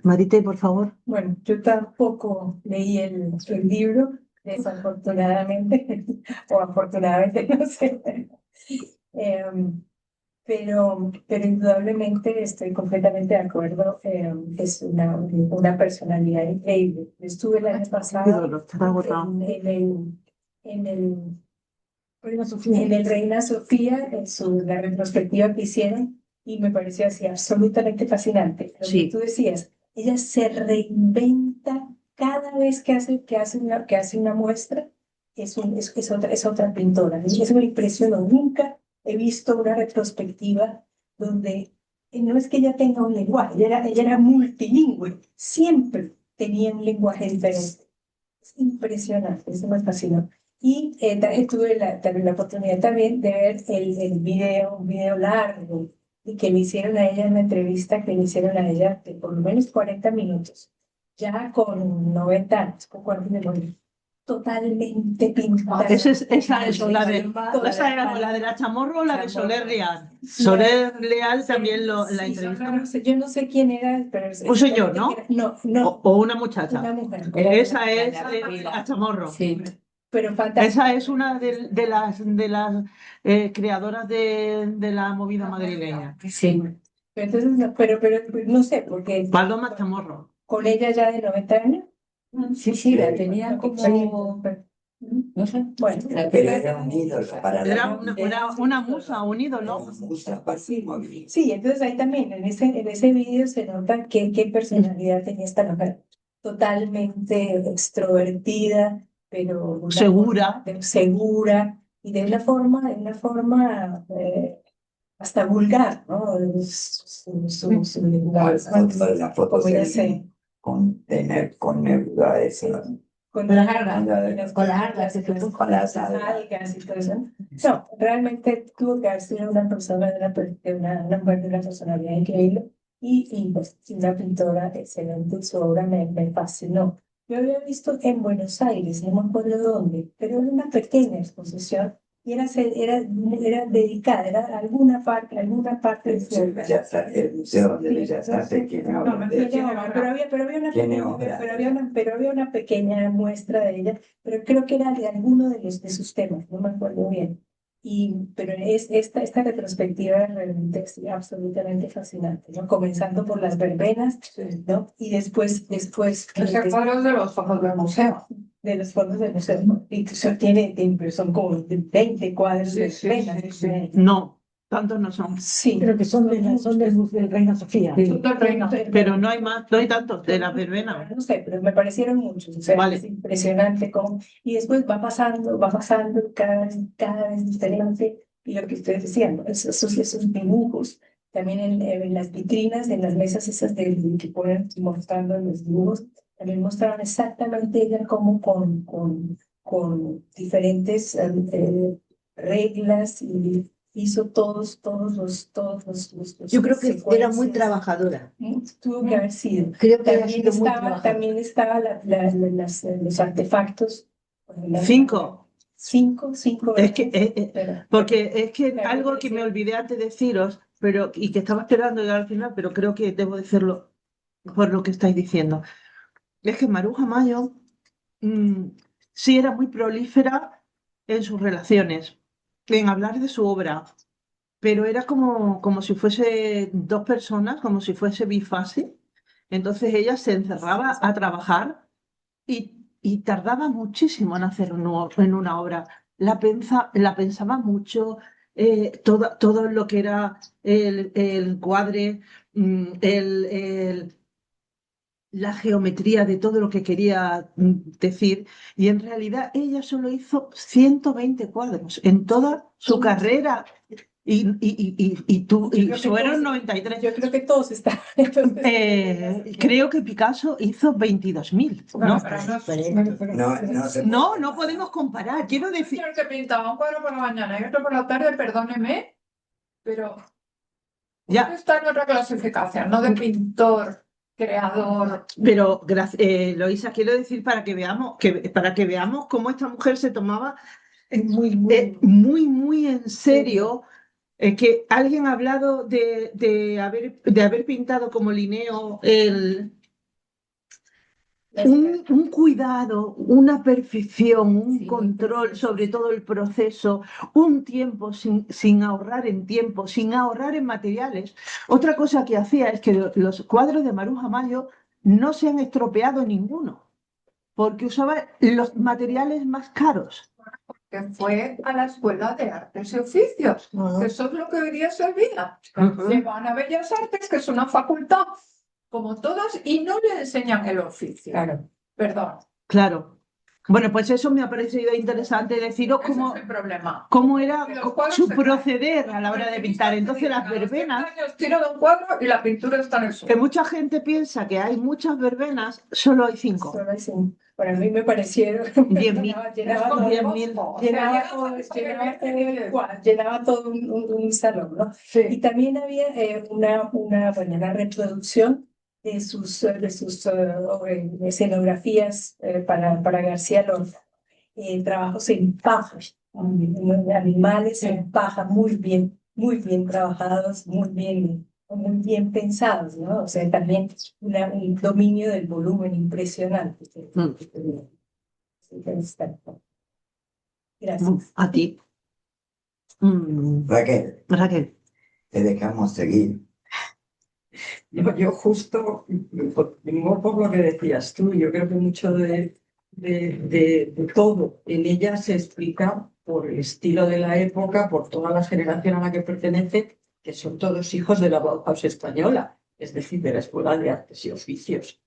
Marité, por favor. Bueno, yo tampoco leí el libro, desafortunadamente, o afortunadamente, no sé. Pero indudablemente estoy completamente de acuerdo. Es una personalidad increíble. Estuve el año pasado en el Reina Sofía, la retrospectiva que hicieron, y me pareció así absolutamente fascinante. Lo Sí. que tú decías, ella se reinventa cada vez que hace una muestra, es otra pintora. Eso me impresionó. Nunca he visto una retrospectiva donde no es que ella tenga un lenguaje, ella era multilingüe, siempre tenía un lenguaje diferente. Es impresionante, eso me fascinó. Y tuve también la oportunidad también de ver un video largo, y que le hicieron a ella, una entrevista que le hicieron a ella de por lo menos 40 minutos, ya con 90 años, con 40 años, totalmente pintada. Esa es la de la Chamorro o la de Soler Leal. Soler Leal también la entrevistó. Yo no sé quién era, pero Un señor, ¿no? No, O una muchacha. una mujer. Esa es la Chamorro. Sí. Pero fantástico. Esa es una de las creadoras de la movida madrileña. Sí. Entonces, pero no sé, porque Paloma Chamorro. con ella ya de 90 años. Sí, la tenía como... No sé. Bueno, Pero era un ídolo para Era una musa, un ídolo. sí, entonces ahí también, en ese video se nota qué personalidad tenía esta mujer. Totalmente extrovertida, pero Segura. Segura, y de una forma hasta vulgar, ¿no? Su lenguaje. La foto Como ella se... con neuda esa. Con las algas, con las algas y todo eso. No, realmente tuvo que haber sido una persona una mujer de una personalidad increíble y pues, una pintora excelente. Su obra me fascinó. Yo había visto en Buenos Aires, no me acuerdo dónde, pero era una pequeña exposición y era dedicada, era alguna parte del El Museo de Bellas Artes tiene obra de ella. Pero había una pequeña muestra de ella, pero creo que era de alguno de sus temas, no me acuerdo bien. Pero esta retrospectiva realmente es absolutamente fascinante, ¿no? Comenzando por las verbenas, ¿no? Y después Los cuadros de los fondos del museo. De los fondos del museo. Y son como 20 cuadros de verbenas. No, tantos no son. Sí. Creo que son del Reina Sofía. Pero no hay más, no hay tantos de las verbenas. No sé, pero me parecieron muchos. O sea, Vale. es impresionante cómo. Y después va pasando cada vez diferente. Y lo que ustedes decían, ¿no? Esos dibujos. También en las vitrinas, en las mesas esas que ponen mostrando los dibujos, también mostraron exactamente ella como con diferentes reglas y hizo todos los Yo creo que era muy secuencias. trabajadora. Tuvo que haber sido. Creo que ha sido muy trabajadora. También estaban los artefactos. Cinco. Es que, porque es que algo que me olvidé antes de deciros, y que estaba esperando llegar al final, pero creo que debo decirlo por lo que estáis diciendo. Es que Maruja Mayo sí era muy prolífera en sus relaciones, en hablar de su obra, pero era como si fuese dos personas, como si fuese bifase. Entonces ella se encerraba a trabajar y tardaba muchísimo en hacer en una obra. La pensaba mucho, todo lo que era el cuadre, la geometría de todo lo que quería decir, y en realidad ella solo hizo 120 cuadros en toda su carrera. Y fueron 93. Yo creo que todos están. Creo que Picasso hizo 22.000, ¿no? No Podemos comparar. Quiero decir, El que pintaba un cuadro por la mañana y otro por la tarde, perdóneme, pero ya, está en otra clasificación, no de pintor, creador. pero Loisa, quiero decir para que veamos cómo esta mujer se tomaba muy en serio. Que alguien ha hablado de haber pintado como Linneo un cuidado, una perfección, un control sobre todo el proceso, un tiempo sin ahorrar en tiempo, sin ahorrar en materiales. Otra cosa que hacía es que los cuadros de Maruja Mayo no se han estropeado ninguno, porque usaba los materiales más caros. Que fue a la Escuela de Artes y Oficios, que eso es lo que hoy día se olvida. Se van a Bellas Artes, que es una facultad como todas, y no le enseñan el oficio. Claro. Perdón. Claro. Bueno, pues eso me ha parecido interesante deciros cómo era su proceder a la hora de pintar. Entonces las verbenas... Tiro de un cuadro y la pintura está en el suelo. Que mucha gente piensa que hay muchas verbenas, solo hay 5. Solo hay 5. Para mí me parecieron 10.000. Llenaba todo un salón, ¿no? Sí. Y también había una reproducción de sus escenografías para García Lorca, trabajos en paja, animales en paja, muy bien trabajados, muy bien pensados, ¿no? O sea, también un dominio del volumen impresionante. Gracias. A ti. Raquel, te dejamos seguir. Yo justo, vengo por lo que decías tú, yo creo que mucho de todo en ella se explica por el estilo de la época, por toda la generación a la que pertenece, que son todos hijos de la Bauhaus española, es decir, de la Escuela de Artes y Oficios,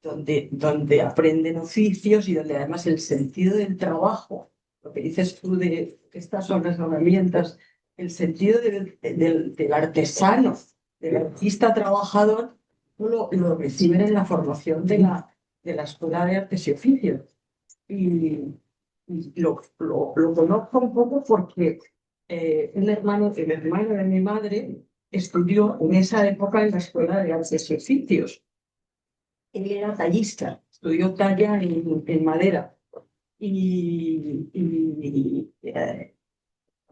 donde aprenden oficios y donde además el sentido del trabajo, lo que dices tú de que estas son las herramientas, el sentido del artesano, del artista trabajador, lo reciben en la formación de la Escuela de Artes y Oficios. Y lo conozco un poco porque el hermano de mi madre estudió en esa época en la Escuela de Artes y Oficios. Él era tallista, estudió talla en madera y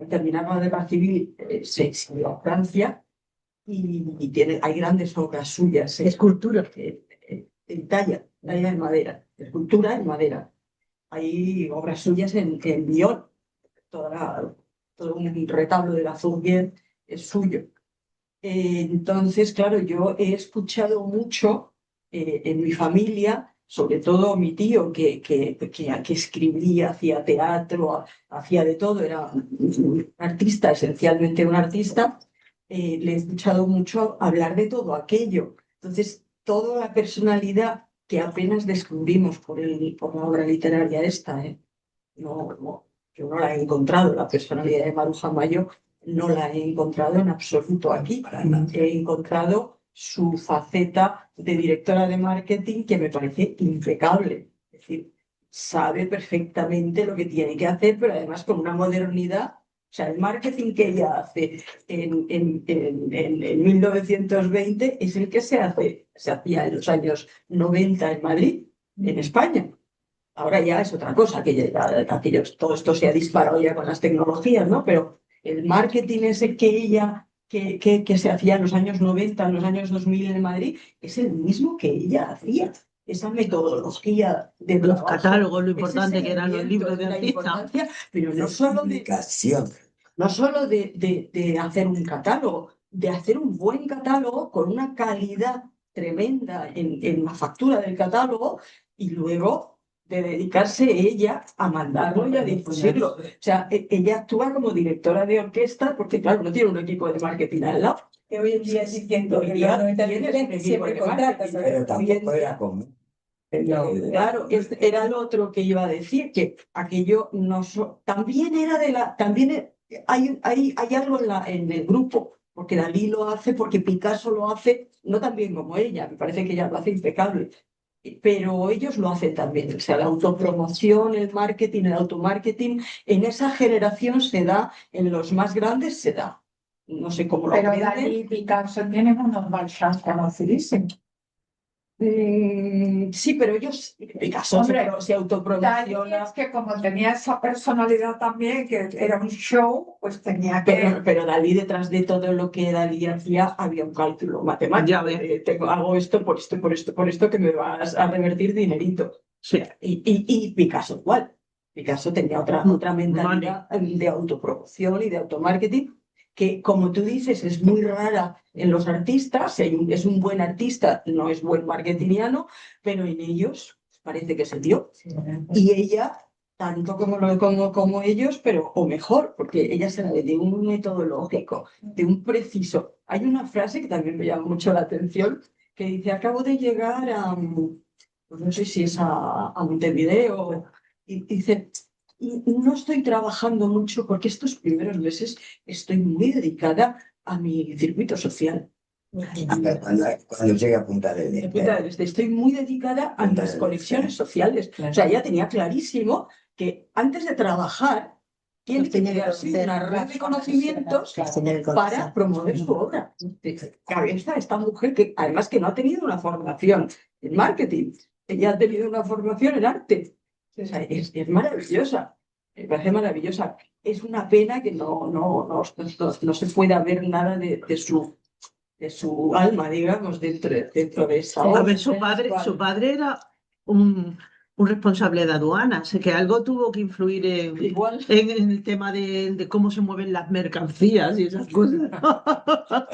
terminaba de la civil, se exilió a Francia y hay grandes obras suyas. Escultura. En talla en madera, escultura en madera. Hay obras suyas en Lyon, todo un retablo de la Fourvière es suyo. Entonces, claro, yo he escuchado mucho en mi familia, sobre todo mi tío, que escribía, hacía teatro, hacía de todo, era un artista, esencialmente un artista. Le he escuchado mucho hablar de todo aquello. Entonces, toda la personalidad que apenas descubrimos por la obra literaria esta, yo no la he encontrado, la personalidad de Maruja Mayo no la he encontrado en absoluto aquí. He encontrado su faceta de directora de marketing que me parece impecable. Es decir, sabe perfectamente lo que tiene que hacer, pero además con una modernidad. O sea, el marketing que ella hace en 1920 es el que se hacía en los años 90 en Madrid, en España. Ahora ya es otra cosa, que todo esto se ha disparado ya con las tecnologías, ¿no? Pero el marketing ese que se hacía en los años 90, en los años 2000 en Madrid, es el mismo que ella hacía. Esa metodología de los catálogos, lo importante que eran los libros de artista, pero no solo de hacer un catálogo, de hacer un buen catálogo con una calidad tremenda en la factura del catálogo y luego de dedicarse ella a mandarlo y a difundirlo. O sea, ella actúa como directora de orquesta porque, claro, no tiene un equipo de marketing al lado. Que hoy en día es diciendo Hoy que día los tienes un 93 equipo siempre de contratan, marketing, Pero tampoco era común. Claro, era lo otro que iba a decir, que aquello también era hay algo en el grupo, porque Dalí lo hace, porque Picasso lo hace, no tan bien como ella, me parece que ella lo hace impecable, pero ellos lo hacen también, o sea, la autopromoción, el marketing, el automarketing, en esa generación se da, en los más grandes se da. No sé cómo lo Pero aprenden. Dalí y Picasso tienen unos marchands conocidísimos. Sí, pero ellos, Picasso Hombre, se Dalí autopromociona. es que como tenía esa personalidad también, que era un show, pues tenía Pero, que... Dalí, detrás de todo lo que Dalí hacía, había un cálculo matemático. Ya ves. Hago esto por esto, por esto, por esto, que me vas a revertir dinerito. Sí. Y Picasso igual. Picasso tenía otra mentalidad de autopromoción y de automarketing, que, como tú dices, es muy rara en los artistas. Es un buen artista, no es buen marketingiano, pero en ellos parece que se dio. Y ella, tanto como ellos, pero o mejor, porque ella se la de un metodológico, de un preciso. Hay una frase que también me llama mucho la atención, que dice: acabo de llegar pues no sé si es a Montevideo, y dice: y no estoy trabajando mucho porque estos primeros meses estoy muy dedicada a mi circuito social. Cuando llega a Punta del Este. Estoy muy dedicada a las conexiones sociales. O sea, ella tenía clarísimo que antes de trabajar tiene que crearse una red de conocimientos para promover su obra. Esta mujer, que además que no ha tenido una formación en marketing, ella ha tenido una formación en arte. O sea, es maravillosa, me parece maravillosa. Es una pena que no se pueda ver nada de su alma, digamos, dentro de esa A obra. ver, su padre era un responsable de aduanas, sé que algo tuvo que influir Igual. en el tema de cómo se mueven las mercancías y esas cosas.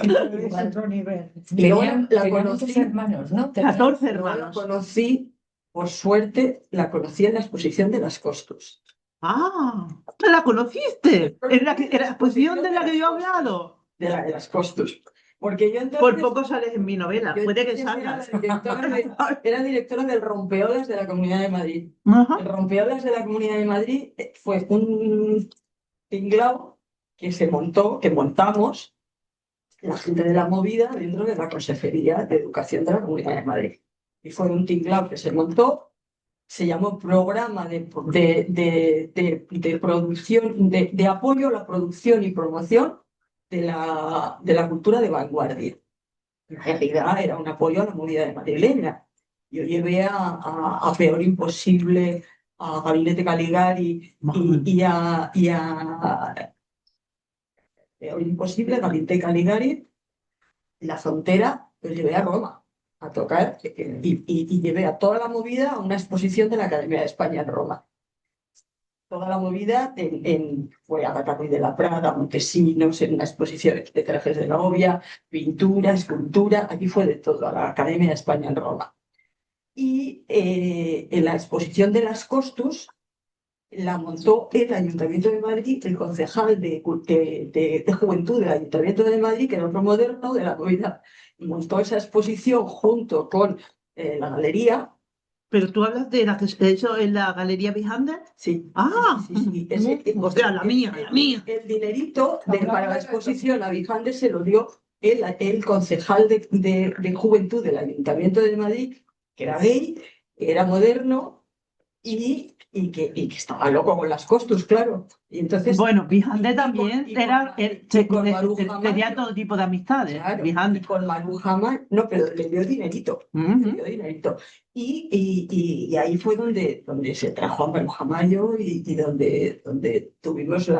Es otro nivel. Y luego la Tenían muchos conocí, hermanos, ¿no? 14 luego la hermanos. conocí, por suerte, la conocí en la exposición de las Costus. Ah, ¿la conociste? ¿En la exposición de la que yo he hablado? De las Costus. Porque yo entonces... Por poco sales en mi novela, yo puede que entonces salgas. era directora del Rompeolas de la Comunidad de Madrid. Ajá. El Rompeolas de la Comunidad de Madrid fue un tinglao que montamos la gente de la movida dentro de la Consejería de Educación de la Comunidad de Madrid. Y fue un tinglao que se montó, se llamó Programa de Producción, de Apoyo a la Producción y Promoción de la Cultura de Vanguardia. En realidad era un apoyo a la comunidad madrileña. Yo llevé a Peor Imposible, a Gabinete Caligari y a Peor Imposible, Gabinete Caligari, La Frontera, los llevé a Roma a tocar y llevé a toda la movida a una exposición de la Academia de España en Roma. Toda la movida fue a Gataca de la Prada, Montesinos, en una exposición de trajes de novia, pintura, escultura, aquí fue de todo, a la Academia de España en Roma. Y en la exposición de las Costus la montó el Ayuntamiento de Madrid, el concejal de Juventud del Ayuntamiento de Madrid, que era otro moderno de la movida, montó esa exposición junto con la galería. ¿Pero tú hablas de la que se hizo en la Galería Vijander? Sí. Ah, sí. O sea, la mía. El dinerito para la exposición a Vijander se lo dio el concejal de Juventud del Ayuntamiento de Madrid, que era gay, que era moderno y que estaba loco con las Costus, claro. Y entonces, bueno, Vijander también tenía todo tipo de amistades. claro, Vijander. y con Manu Hammer, no, pero le dio dinerito. Le dio dinerito. Y ahí fue donde se trajo a Manu Hamayo y donde tuvimos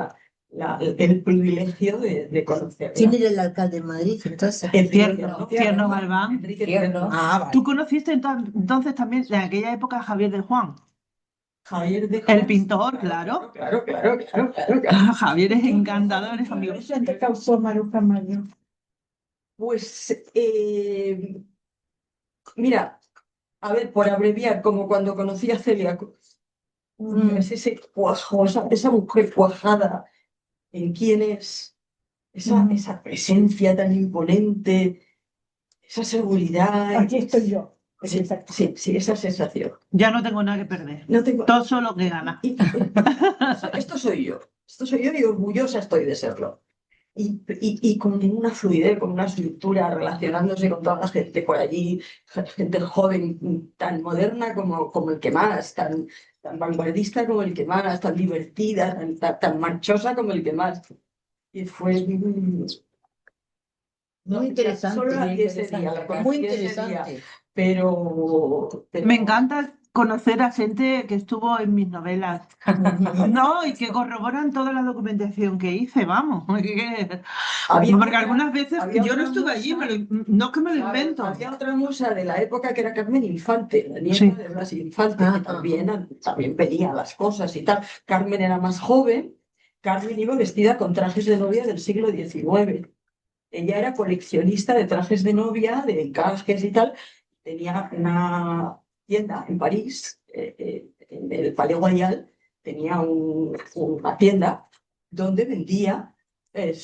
el privilegio de conocerla. ¿Quién era el alcalde de Madrid entonces? Tierno Galván. Enrique Tierno. Ah, vale. ¿Tú conociste entonces también en aquella época a Javier de Juan? Javier de Juan. El pintor, claro. Claro. Javier es encantador, es amigo. ¿Qué te causó Maruja Mayor? Pues, mira, a ver, por abreviar, como cuando conocí a Celia Cruz. Es ese cuajo, esa mujer cuajada en quién es, esa presencia tan imponente, esa seguridad. Aquí estoy yo. Sí, sí, sí, esa sensación. Ya no tengo nada que perder. No tengo... Todo solo que gana. Esto soy yo y orgullosa estoy de serlo. Y con una fluidez, con una estructura, relacionándose con toda la gente por allí, gente joven, tan moderna como el que más, tan vanguardista como el que más, tan divertida, tan marchosa como el que más. Y fue Muy interesante. Solo la vi ese día, la conocí ese día, pero Me encanta conocer a gente que estuvo en mis novelas. No, y que corroboran toda la documentación que hice, vamos. Porque algunas veces yo no estuve allí, no es que me lo invento. Había otra musa de la época que era Carmen Infante, la nieta de Blas Infante, que también pedía las cosas y tal. Carmen era más joven, Carmen iba vestida con trajes de novia del siglo XIX. Ella era coleccionista de trajes de novia, de encajes y tal. Tenía una tienda en París, en el Palais Royal, tenía una tienda donde vendía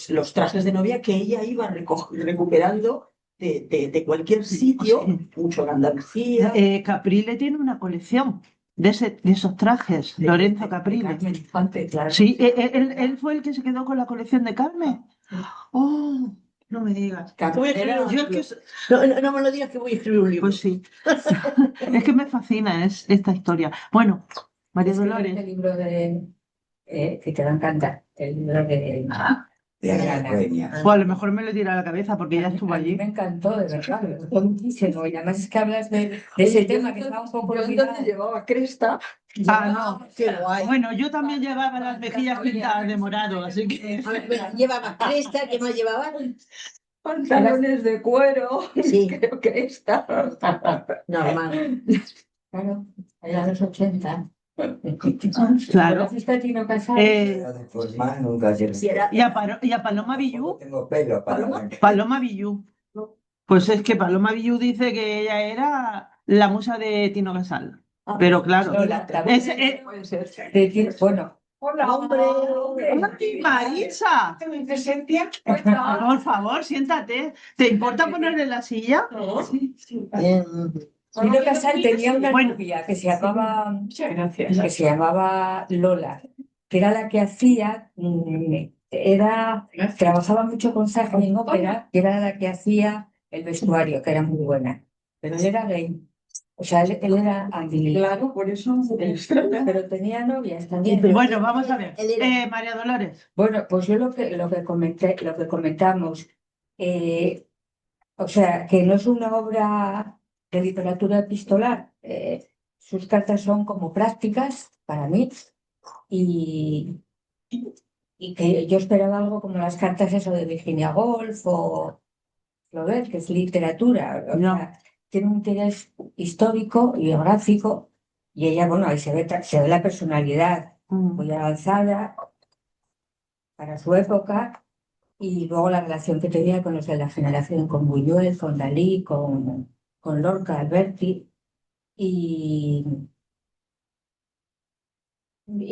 los trajes de novia que ella iba recuperando de cualquier sitio, mucho en Andalucía. Caprile tiene una colección de esos trajes, Lorenzo Caprile. Carmen Infante, claro. Sí, él fue el que se quedó con la colección de Carmen. Oh, no me digas. Yo es que No me lo digas que voy a escribir un libro. Pues sí. Es que me fascina esta historia. Bueno, María Dolores. El libro que te va a encantar, el libro de Ana Peña. O a lo mejor me lo tira a la cabeza porque ya estuvo A mí allí. me encantó, de verdad, me gustó muchísimo. Y además es que hablas de ese tema que estaba un poco olvidado. Yo llevaba cresta. No, qué guay. Bueno, yo también llevaba las mejillas pintadas de morado, así que... Llevaba cresta, ¿qué más llevaba? Pantalones de cuero. Sí. Creo que esta. Normal. Claro, era los 80. Claro. ¿Conociste a Tino Casal? De formar nunca se Y a Paloma Villú. Tengo pelo para Paloma Villú. Pues es que Paloma Villú dice que ella era la musa de Tino Casal. Pero claro, No, la Puede ser. Bueno, Hola, Hombre. Marisa, presencia. por favor, siéntate. ¿Te importa ponerle la silla? Tino Casal tenía una Bueno. novia que se Muchas gracias. llamaba Lola, que era la que hacía, trabajaba mucho con Sarri en ópera, que era la que hacía el vestuario, que era muy buena. Pero él era gay. O sea, él era anti. Claro, por eso me extraña. Pero tenía novias también. Bueno, vamos a ver. María Dolores. Bueno, pues yo lo que comentamos, o sea, que no es una obra de literatura epistolar, sus cartas son como prácticas para mí y que yo esperaba algo como las cartas eso de Virginia Woolf o Flaubert, que es literatura, o sea, tiene un interés histórico y biográfico y ella, bueno, ahí se ve la personalidad muy avanzada para su época. Y luego la relación que tenía con los de la generación, con Buñuel, con Dalí, con Lorca, Alberti, y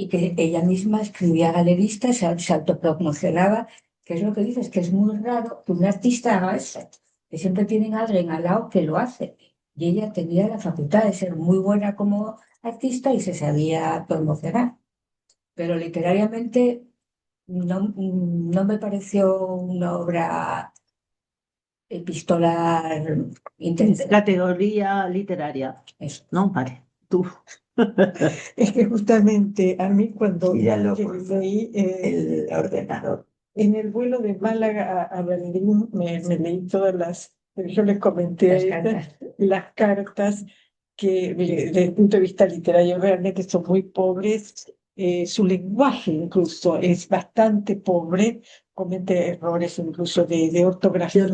que ella misma escribía galeristas, se autopromocionaba, que es lo que dices, que es muy raro que un artista haga eso, que siempre tienen a alguien al lado que lo hace. Y ella tenía la facultad de ser muy buena como artista y se sabía promocionar. Pero literariamente no me pareció una obra epistolar intensa. Categoría literaria. Eso. No, vale. Tú. Es que justamente a mí cuando Míralo, que por favor. leí El ordenador. en el vuelo de Málaga a Berlín, me leí todas yo les comenté a Las ella, cartas. las cartas que desde el punto de vista literario realmente son muy pobres. Su lenguaje incluso es bastante pobre, comete errores incluso de ortografía.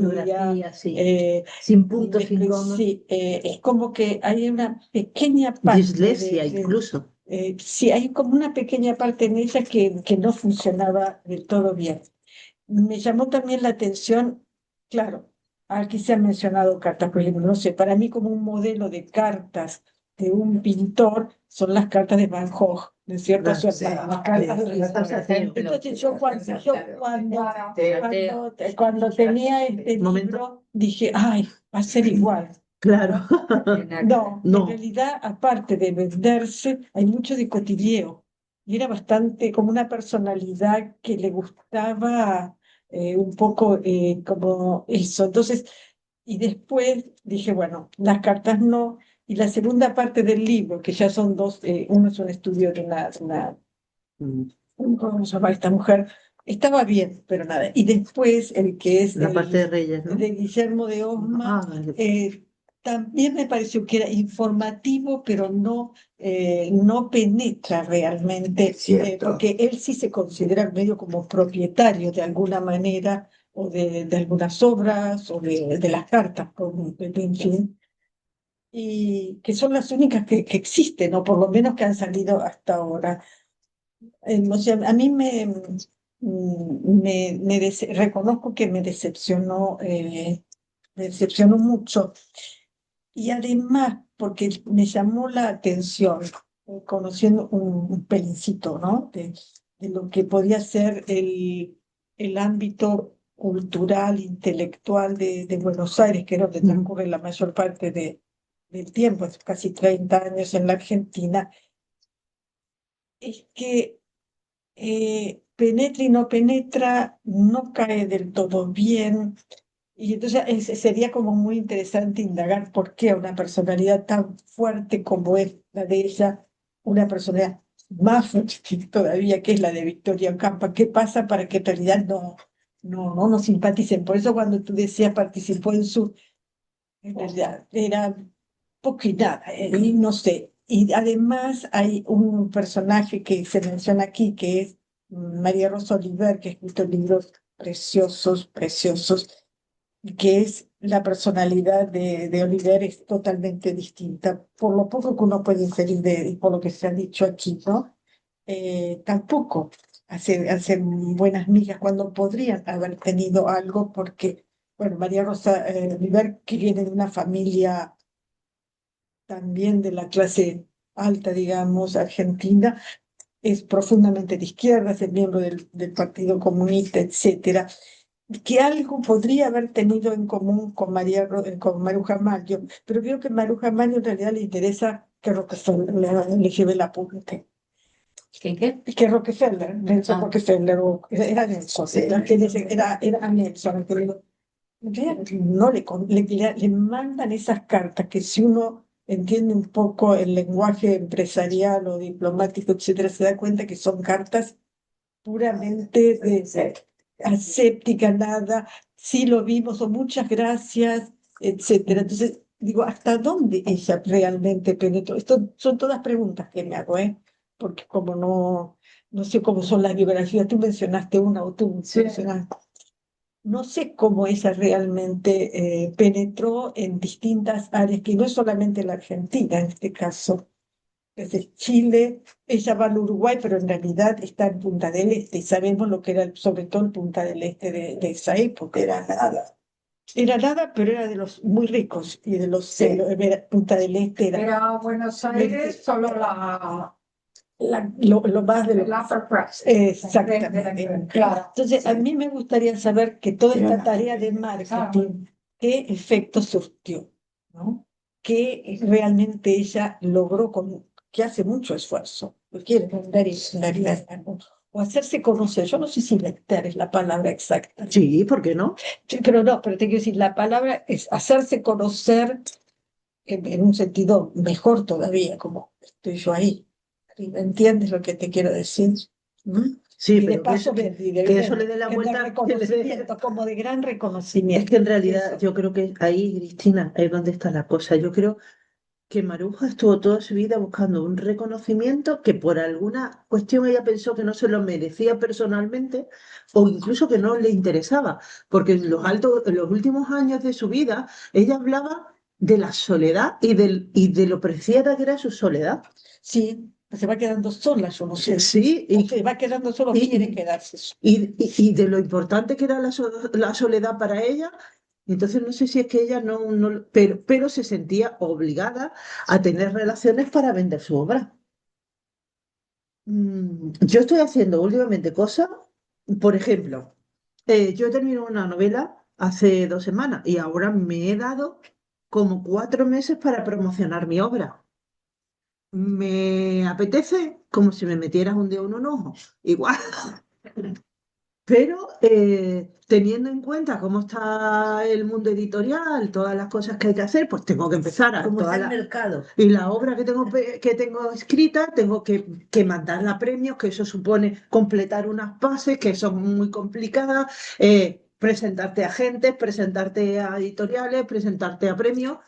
Sí. Sin puntos, sin comas. Sí, es como que hay una pequeña parte Dislexia incluso. sí, hay como una pequeña parte en ella que no funcionaba del todo bien. Me llamó también la atención, claro, Aquí se han mencionado cartas, por ejemplo, no sé, para mí como un modelo de cartas de un pintor son las cartas de Van Gogh, ¿no es cierto? O sea, Sí, las cartas de Entonces cuando tenía este libro dije, ay, va a ser igual. Claro. No, en No, realidad, aparte de venderse, hay mucho de cotilleo. Y era bastante como una personalidad que le gustaba un poco como eso. Entonces, y después dije, bueno, las cartas no. Y la segunda parte del libro, que ya son dos, uno es un estudio de ¿cómo se llama esta mujer? Estaba bien, pero nada. Y después el que es la parte de Reyes, ¿no? de Guillermo de Osma, Vale. también me pareció que era informativo, pero no penetra realmente, Cierto. porque él sí se considera medio como propietario de alguna manera, o de algunas obras, o de las cartas, en fin, y que son las únicas que existen, o por lo menos que han salido hasta ahora. O sea, a mí reconozco que me decepcionó mucho. Y además, porque me llamó la atención, conociendo un pelincito, ¿no? De lo que podía ser el ámbito cultural, intelectual de Buenos Aires, que es donde transcurre la mayor parte del tiempo, es casi 30 años en la Argentina, es que penetra y no penetra, no cae del todo bien. Y entonces sería como muy interesante indagar por qué una personalidad tan fuerte como es la de ella, una personalidad más fuerte todavía que es la de Victoria Campa, ¿qué pasa para que en realidad no nos simpaticen? Por eso cuando tú decías participó en realidad era poco y nada, y no sé. Y además hay un personaje que se menciona aquí, que es María Rosa Oliver, que ha escrito libros preciosos, preciosos, y que es la personalidad de Oliver es totalmente distinta, por lo poco que uno puede inferir y por lo que se ha dicho aquí, ¿no? Tampoco hacen buenas migas cuando podrían haber tenido algo, porque, bueno, María Rosa Oliver, que viene de una familia también de la clase alta, digamos, argentina, es profundamente de izquierda, es miembro del Partido Comunista, etcétera, que algo podría haber tenido en común con con Maruja Maggio, pero creo que Maruja Maggio en realidad le interesa que Rockefeller le lleve el apunte. ¿Qué? Que Rockefeller, Nelson Rockefeller, era Nelson, era Nelson, que no le mandan esas cartas que si uno entiende un poco el lenguaje empresarial o diplomático, etcétera, se da cuenta que son cartas puramente asépticas, nada, sí lo vimos, o muchas gracias, etcétera. Entonces, digo, ¿hasta dónde ella realmente penetró? Esto son todas preguntas que me hago, porque como no sé cómo son las biografías, tú mencionaste una o tú mencionaste. No sé cómo ella realmente penetró en distintas áreas, que no es solamente la Argentina en este caso. Desde Chile, ella va al Uruguay, pero en realidad está en Punta del Este, y sabemos lo que era sobre todo el Punta del Este de esa época. Era nada. Era nada, pero era de los muy ricos, y de los Punta del Este Era Buenos Aires, solo lo más de el upper crust. Exactamente. Claro. Entonces, a mí me gustaría saber que toda esta tarea de marketing, qué efecto surtió, ¿no? Que realmente ella logró, que hace mucho esfuerzo, lo quiere vender o hacerse conocer. Yo no sé si vender es la palabra exacta. Sí, ¿por qué no? Sí, pero no, pero te quiero decir, la palabra es hacerse conocer en un sentido mejor todavía, como estoy yo ahí. ¿Entiendes lo que te quiero decir? Sí, Y de pero paso que eso le dé la de vuelta. reconocimiento, como de gran reconocimiento. Es que en realidad Eso. yo creo que ahí, Cristina, es donde está la cosa. Yo creo que Maruja estuvo toda su vida buscando un reconocimiento que por alguna cuestión ella pensó que no se lo merecía personalmente o incluso que no le interesaba, porque en los últimos años de su vida ella hablaba de la soledad y de lo preciada que era su soledad. Sí, se va quedando sola, yo no sé. Sí, O se va quedando solo, quiere quedarse sola. y de lo importante que era la soledad para ella Entonces no sé si es que ella no, pero se sentía obligada a tener relaciones para vender su obra. Yo estoy haciendo últimamente cosas, por ejemplo, yo he terminado una novela hace 2 semanas y ahora me he dado como 4 meses para promocionar mi obra. Me apetece como si me metieras un dedo en un ojo, igual. Pero teniendo en cuenta cómo está el mundo editorial, todas las cosas que hay que hacer, pues tengo que empezar a ¿Cómo está todas el las... mercado? Y la obra que tengo escrita, tengo que mandarla a premios, que eso supone completar unas bases que son muy complicadas, presentarte a agentes, presentarte a editoriales, presentarte a premios.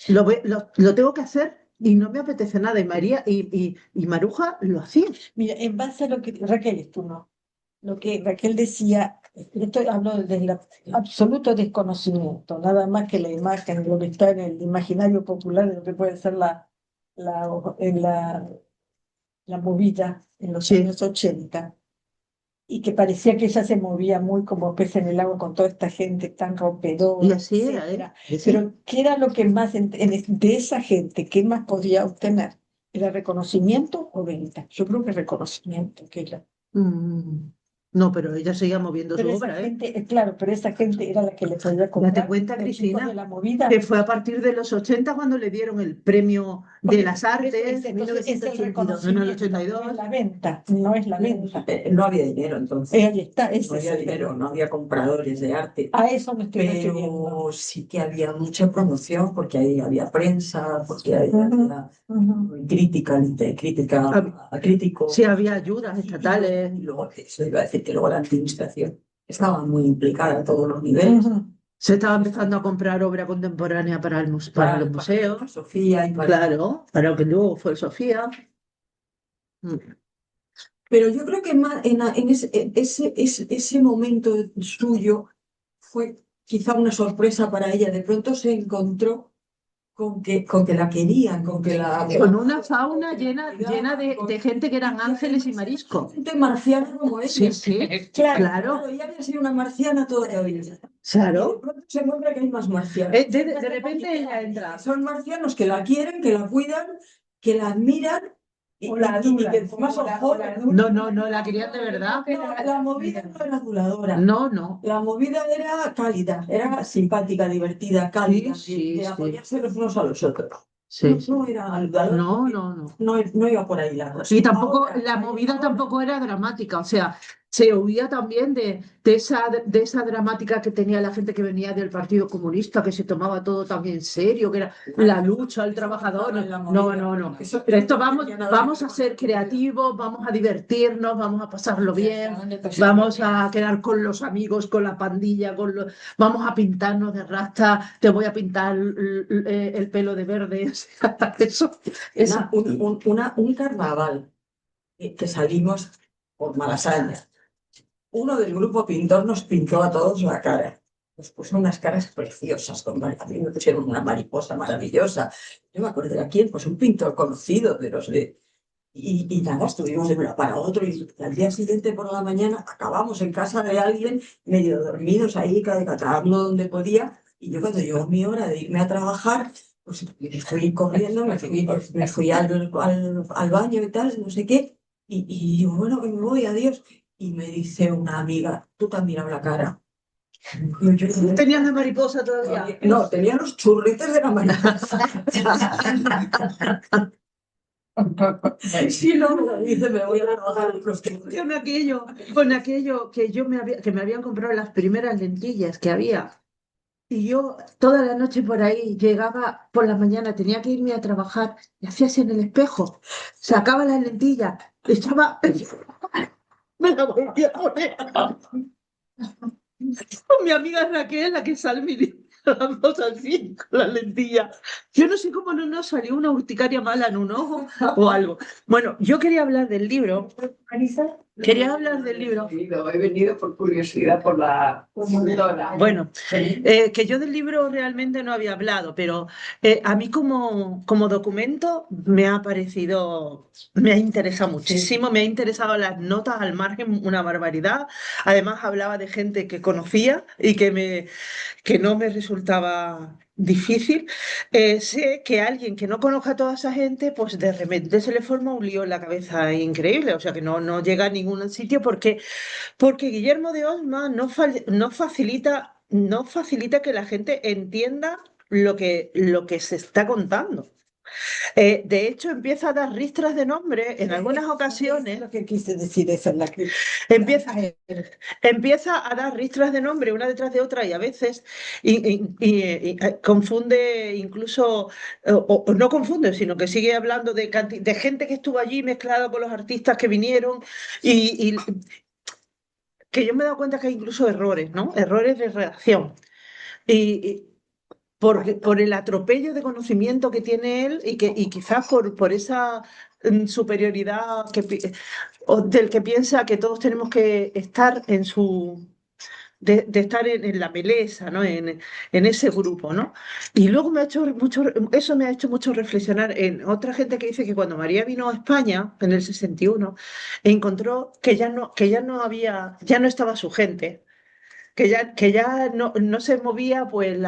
Lo tengo que hacer y no me apetece nada. Y María y Maruja lo hacían. Mira, en base a lo que Raquel, tú no, lo que Raquel decía, esto hablo desde el absoluto desconocimiento, nada más que la imagen, lo que está en el imaginario popular de lo que puede ser en la movida en los Sí. años 80, y que parecía que ella se movía muy como pez en el agua con toda esta gente tan rompedora, Y así era, etcétera. ¿eh? Sí. Pero ¿qué era lo que más, de esa gente, qué más podía obtener? ¿Era reconocimiento o venta? Yo creo que reconocimiento, que ella. No, pero ella seguía moviendo su Pero esa obra, ¿eh? gente, claro, pero esa gente era la que le podía Date comprar cuenta, los chicos de Cristina, la movida. que fue a partir de los 80 cuando le dieron el premio de las artes, Entonces, es el 1982, en el reconocimiento, no es 82. la venta, no es la venta. No había dinero entonces. Ahí está, ese No es había el dinero, tema. no había compradores de arte. A eso me estoy refiriendo. Pero sí que había mucha promoción porque ahí había prensa, porque ahí había crítica a críticos. Sí, había ayudas estatales. Y luego, eso iba a decir que luego la administración estaba muy implicada a todos los niveles. Se estaba empezando a comprar obra contemporánea para los museos. Sofía y Claro, para lo que luego fue Sofía. Pero yo creo que en ese momento suyo fue quizá una sorpresa para ella. De pronto se encontró con que la querían, con una fauna llena de gente que eran ángeles y mariscos. Gente marciana como ella. Sí, sí, claro. Ella había sido una marciana toda la vida. Claro. Y de pronto se encuentra que hay más marcianos. De repente ella entra. Son marcianos que la quieren, que la cuidan, que la admiran. Y que encima son jóvenes. No, la querían de verdad. La movida no era aduladora. No. La movida era cálida, era simpática, divertida, cálida, de apoyarse los unos a los otros. Sí. No era aduladora. No iba por ahí la cosa. Y tampoco, la movida tampoco era dramática, o sea, se huía también de esa dramática que tenía la gente que venía del Partido Comunista, que se tomaba todo tan en serio, que era la lucha al trabajador. No. Esto vamos a ser creativos, vamos a divertirnos, vamos a pasarlo bien, vamos a quedar con los amigos, con la pandilla, vamos a pintarnos de rasta, te voy a pintar el pelo de verde. Un carnaval que salimos por Malasaña. Uno del grupo pintor nos pintó a todos la cara. Nos puso unas caras preciosas. A mí me pusieron una mariposa maravillosa. Yo me acuerdo de quién, pues un pintor conocido de los de... Y nada, estuvimos de una para otro y al día siguiente por la mañana acabamos en casa de alguien medio dormidos ahí, cada uno donde podía. Y yo cuando llegó mi hora de irme a trabajar, pues me fui corriendo, me fui al baño y tal, no sé qué. Y digo, bueno, que me voy, adiós. Y me dice una amiga, tú te has mirado la cara. ¿Tenías la mariposa todavía? No, tenía los churritos de la mariposa. Sí, no, dice, me voy a trabajar en prostitución. Con aquello que me habían comprado las primeras lentillas que había. Y yo toda la noche por ahí llegaba por la mañana, tenía que irme a trabajar y hacía así en el espejo, sacaba las lentillas, echaba... Me la volví a poner. Con mi amiga Raquel, la que sale las dos así, con la lentilla. Yo no sé cómo no nos salió una urticaria mala en un ojo o algo. Bueno, yo quería hablar del libro. Marisa, ¿Querías hablar del libro? He venido por curiosidad por la autora. Bueno, que yo del libro realmente no había hablado, pero a mí como documento me ha parecido, me ha interesado muchísimo, me ha interesado las notas al margen, una barbaridad. Además hablaba de gente que conocía y que no me resultaba difícil. Sé que alguien que no conozca a toda esa gente, pues de repente se le forma un lío en la cabeza increíble, o sea que no llega a ningún sitio porque Guillermo de Osma no facilita que la gente entienda lo que se está contando. De hecho, empieza a dar ristras de nombre en algunas ocasiones. Lo que quise decir, esa es la que... Empieza a dar ristras de nombre una detrás de otra y a veces confunde incluso, o no confunde, sino que sigue hablando de gente que estuvo allí mezclada con los artistas que vinieron y que yo me he dado cuenta que hay incluso errores, ¿no? Errores de redacción. Y por el atropello de conocimiento que tiene él y quizás por esa superioridad del que piensa que todos tenemos que estar de estar en la meleza, ¿no? En ese grupo, ¿no? Y luego eso me ha hecho mucho reflexionar en otra gente que dice que cuando María vino a España en el 61 encontró que ya no estaba su gente, que ya no se movía pues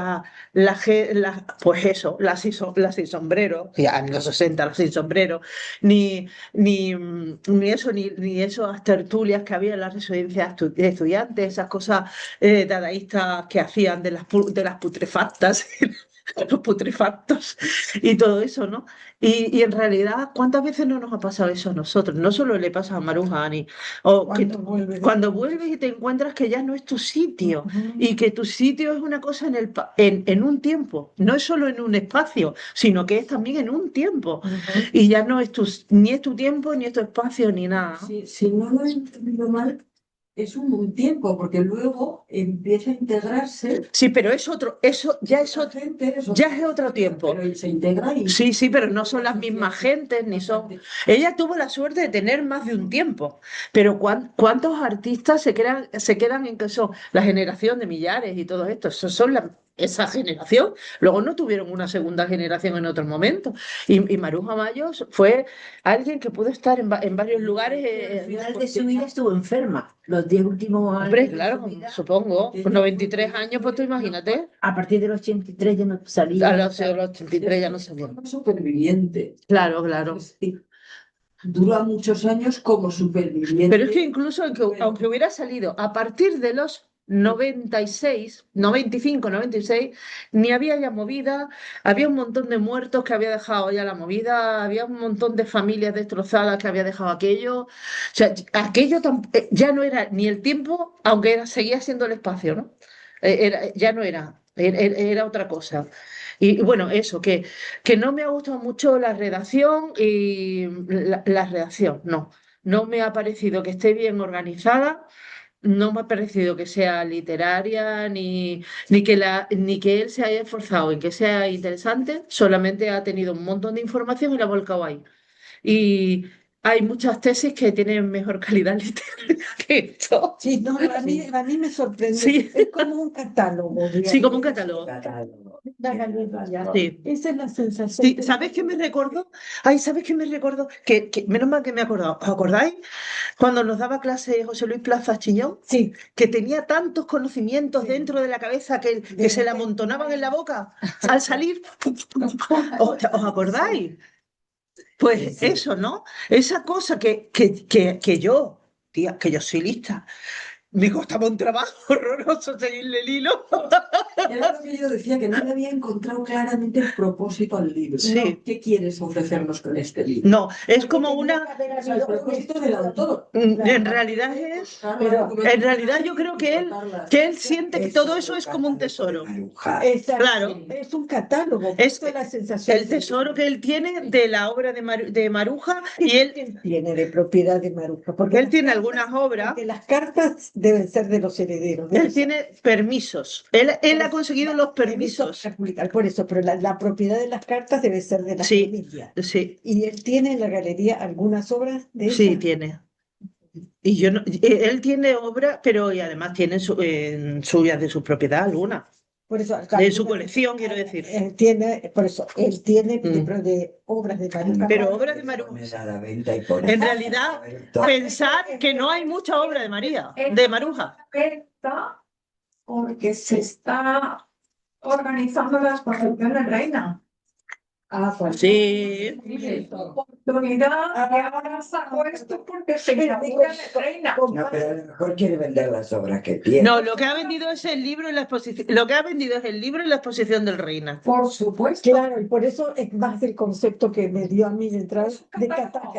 pues eso, las sin sombrero, ya en los 60 las sin sombrero, ni esas tertulias que había en las residencias de estudiantes, esas cosas dadaístas que hacían de las putrefactas, los putrefactos y todo eso, ¿no? Y en realidad, ¿cuántas veces no nos ha pasado eso a nosotros? No solo le pasa a Maruja Ani, cuando vuelves y te encuentras que ya no es tu sitio y que tu sitio es una cosa en un tiempo, no es solo en un espacio, sino que es también en un tiempo. Y ya no es ni es tu tiempo, ni es tu espacio, ni nada, ¿no? Si no lo he entendido mal, es un buen tiempo, porque luego empieza a integrarse. Sí, pero eso ya es otro tiempo. Pero se integra y... Sí, pero no son las mismas gentes, ni son... Ella tuvo la suerte de tener más de un tiempo, pero ¿cuántos artistas se quedan en que son la generación de Millares y todo esto? Esa generación. Luego no tuvieron una segunda generación en otro momento. Y Maruja Mayos fue alguien que pudo estar en varios lugares. Al final de su vida estuvo enferma. Los 10 últimos años. Hombre, claro, supongo. Con 93 años, pues tú imagínate. A partir de los 83 ya no salía. A los 83 ya no salía. Superviviente. Claro. Dura muchos años como superviviente. Pero es que incluso aunque hubiera salido a partir de los 96, 95, 96, ni había ya movida, había un montón de muertos que había dejado ya la movida, había un montón de familias destrozadas que había dejado aquello. O sea, aquello ya no era ni el tiempo, aunque seguía siendo el espacio, ¿no? Ya no era otra cosa. Y bueno, eso, que no me ha gustado mucho la redacción y la redacción, no me ha parecido que esté bien organizada. No me ha parecido que sea literaria ni que él se haya esforzado en que sea interesante, solamente ha tenido un montón de información y la ha volcado ahí. Y hay muchas tesis que tienen mejor calidad literaria que esto. Sí, no, a mí me sorprende. Sí. Es como un catálogo. Sí, como un catálogo. Sí. Esa es la sensación. Sí, ¿sabes qué me recordó? ¿Sabes qué me recordó? Que menos mal que me he acordado. ¿Os acordáis? Cuando nos daba clase José Luis Plaza Chiñón, sí, que tenía tantos conocimientos dentro de la cabeza que se le amontonaban en la boca al salir. ¿Os acordáis? Pues eso, ¿no? Esa cosa que yo, tía, que yo soy lista. Me costaba un trabajo horroroso seguirle el hilo. Era lo que yo decía, que no le había encontrado claramente el propósito al libro. Sí. ¿No? ¿Qué quieres ofrecernos con este libro? No, es como una... El propósito del autor. En realidad yo creo que él siente que todo eso es como un tesoro. Claro. Es un catálogo. Es la sensación. el tesoro que él tiene de la obra de Maruja y él tiene de propiedad de Maruja. Porque él tiene algunas obras. Porque las cartas deben ser de los herederos. Él tiene permisos. Él ha conseguido los permisos. Por eso, pero la propiedad de las cartas debe ser de la familia. Sí. Y él tiene en la galería algunas obras de Sí, esas. tiene. Y yo no, él tiene obras, pero y además tiene suyas de su propiedad algunas, Por eso, de su colección, quiero decir. él tiene, por eso, él tiene Mm. de obras de Maruja Pero Mayo. obras de Maruja. En realidad, pensar que no hay mucha obra de Maruja. Porque se está organizando la exposición de Reina. Pues Sí. Oportunidad que ahora saco esto porque se inaugura de Reina. No, pero a lo mejor quiere vender las obras que tiene. No, lo que ha vendido es el libro y la exposición. Lo que ha vendido es el libro y la exposición del Reina. Por supuesto. Claro, y por eso es más el concepto que me dio a mí de entrar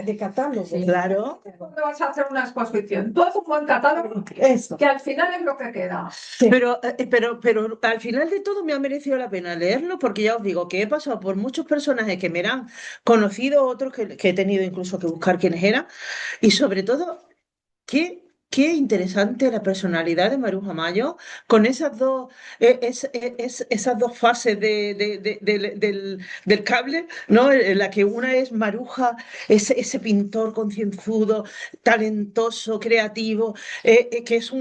de catálogo. Claro. ¿Cuándo vas a hacer una exposición? Tú haces un buen catálogo, Eso. que al final es lo que queda. Sí. Pero al final de todo me ha merecido la pena leerlo porque ya os digo que he pasado por muchos personajes que me eran conocidos, otros que he tenido incluso que buscar quiénes eran, y sobre todo, qué interesante la personalidad de Maruja Mayo, con esas dos fases del cable, ¿no? En la que una es Maruja, ese pintor concienzudo, talentoso, creativo, que es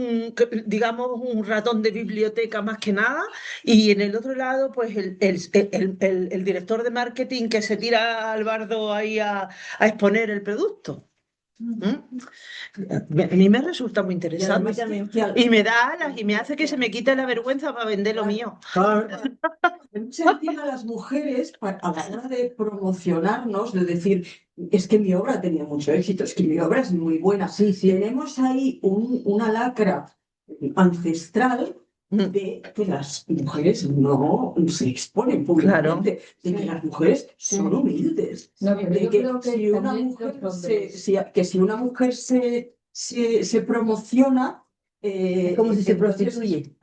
digamos, un ratón de biblioteca más que nada, y en el otro lado, pues el director de marketing que se tira al bardo ahí a exponer el producto. A mí me resulta muy interesante y me da alas y me hace que se me quite la vergüenza para vender lo mío. Se entiende a las mujeres a la hora de promocionarnos, de decir, es que mi obra tenía mucho éxito, es que mi obra es muy buena. Sí, sí. Tenemos ahí una lacra ancestral de que las mujeres no se exponen públicamente, de que las mujeres son humildes, No, de que si una mujer si una mujer se promociona, Como si se entonces, prostituye.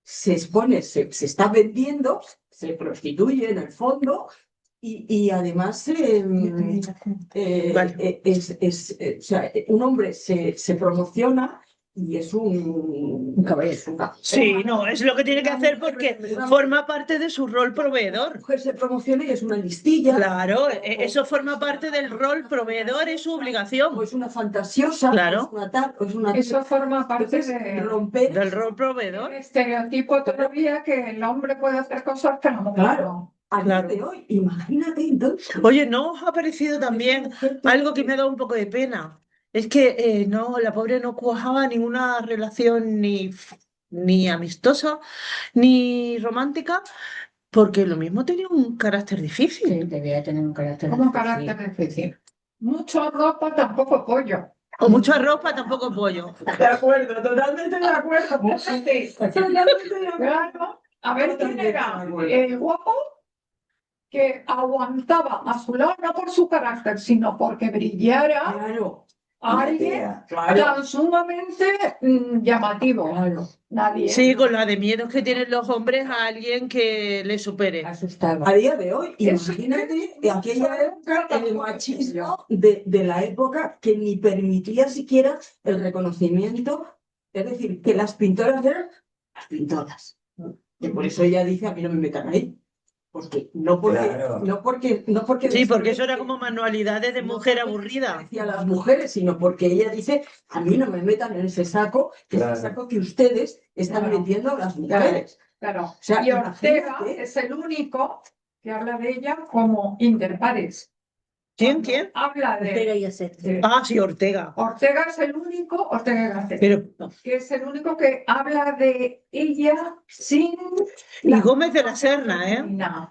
se expone, se está vendiendo, se prostituye en el fondo y además o sea, un hombre se promociona y es un caballero. Sí, no, es lo que tiene que hacer porque forma parte de su rol proveedor. La mujer se promociona y es una listilla. Claro, eso forma parte del rol proveedor, es su obligación. O es una fantasiosa, claro. O es una tal, o es una... Eso forma parte del rol proveedor. El estereotipo todavía que el hombre puede hacer cosas que la mujer no. A día de hoy, imagínate entonces. Oye, ¿no os ha parecido también algo que me ha dado un poco de pena? Es que no, la pobre no cuajaba ninguna relación ni amistosa ni romántica, porque lo mismo tenía un carácter difícil. Sí, debía tener un carácter ¿Cómo difícil. carácter difícil? Mucha ropa, tampoco pollo. O mucha ropa, tampoco pollo. De acuerdo, totalmente de acuerdo. Claro, a ver quién era el guapo que aguantaba a su lado, no por su carácter, sino porque brillara a alguien tan sumamente llamativo. Nadie. Sí, con la de miedos que tienen los hombres a alguien que le supere. A día de hoy, imagínate de aquella época el machismo de la época que ni permitía siquiera el reconocimiento, es decir, que las pintoras eran las pintoras. Y por eso ella dice, a mí no me metan ahí. Porque no porque sí, porque eso era como manualidades de mujer aburrida. Decía las mujeres, sino porque ella dice, a mí no me metan en ese saco, que es el saco que ustedes están metiendo a las mujeres. Claro. O sea, y Ortega imagínate. es el único que habla de ella como interpares. ¿Quién? Habla Ortega y de... Gasset. Ah, sí, Ortega. Ortega es el único, Ortega y Gasset, Pero, que es el único que habla de ella sin... y Gómez de la Serna, ¿eh?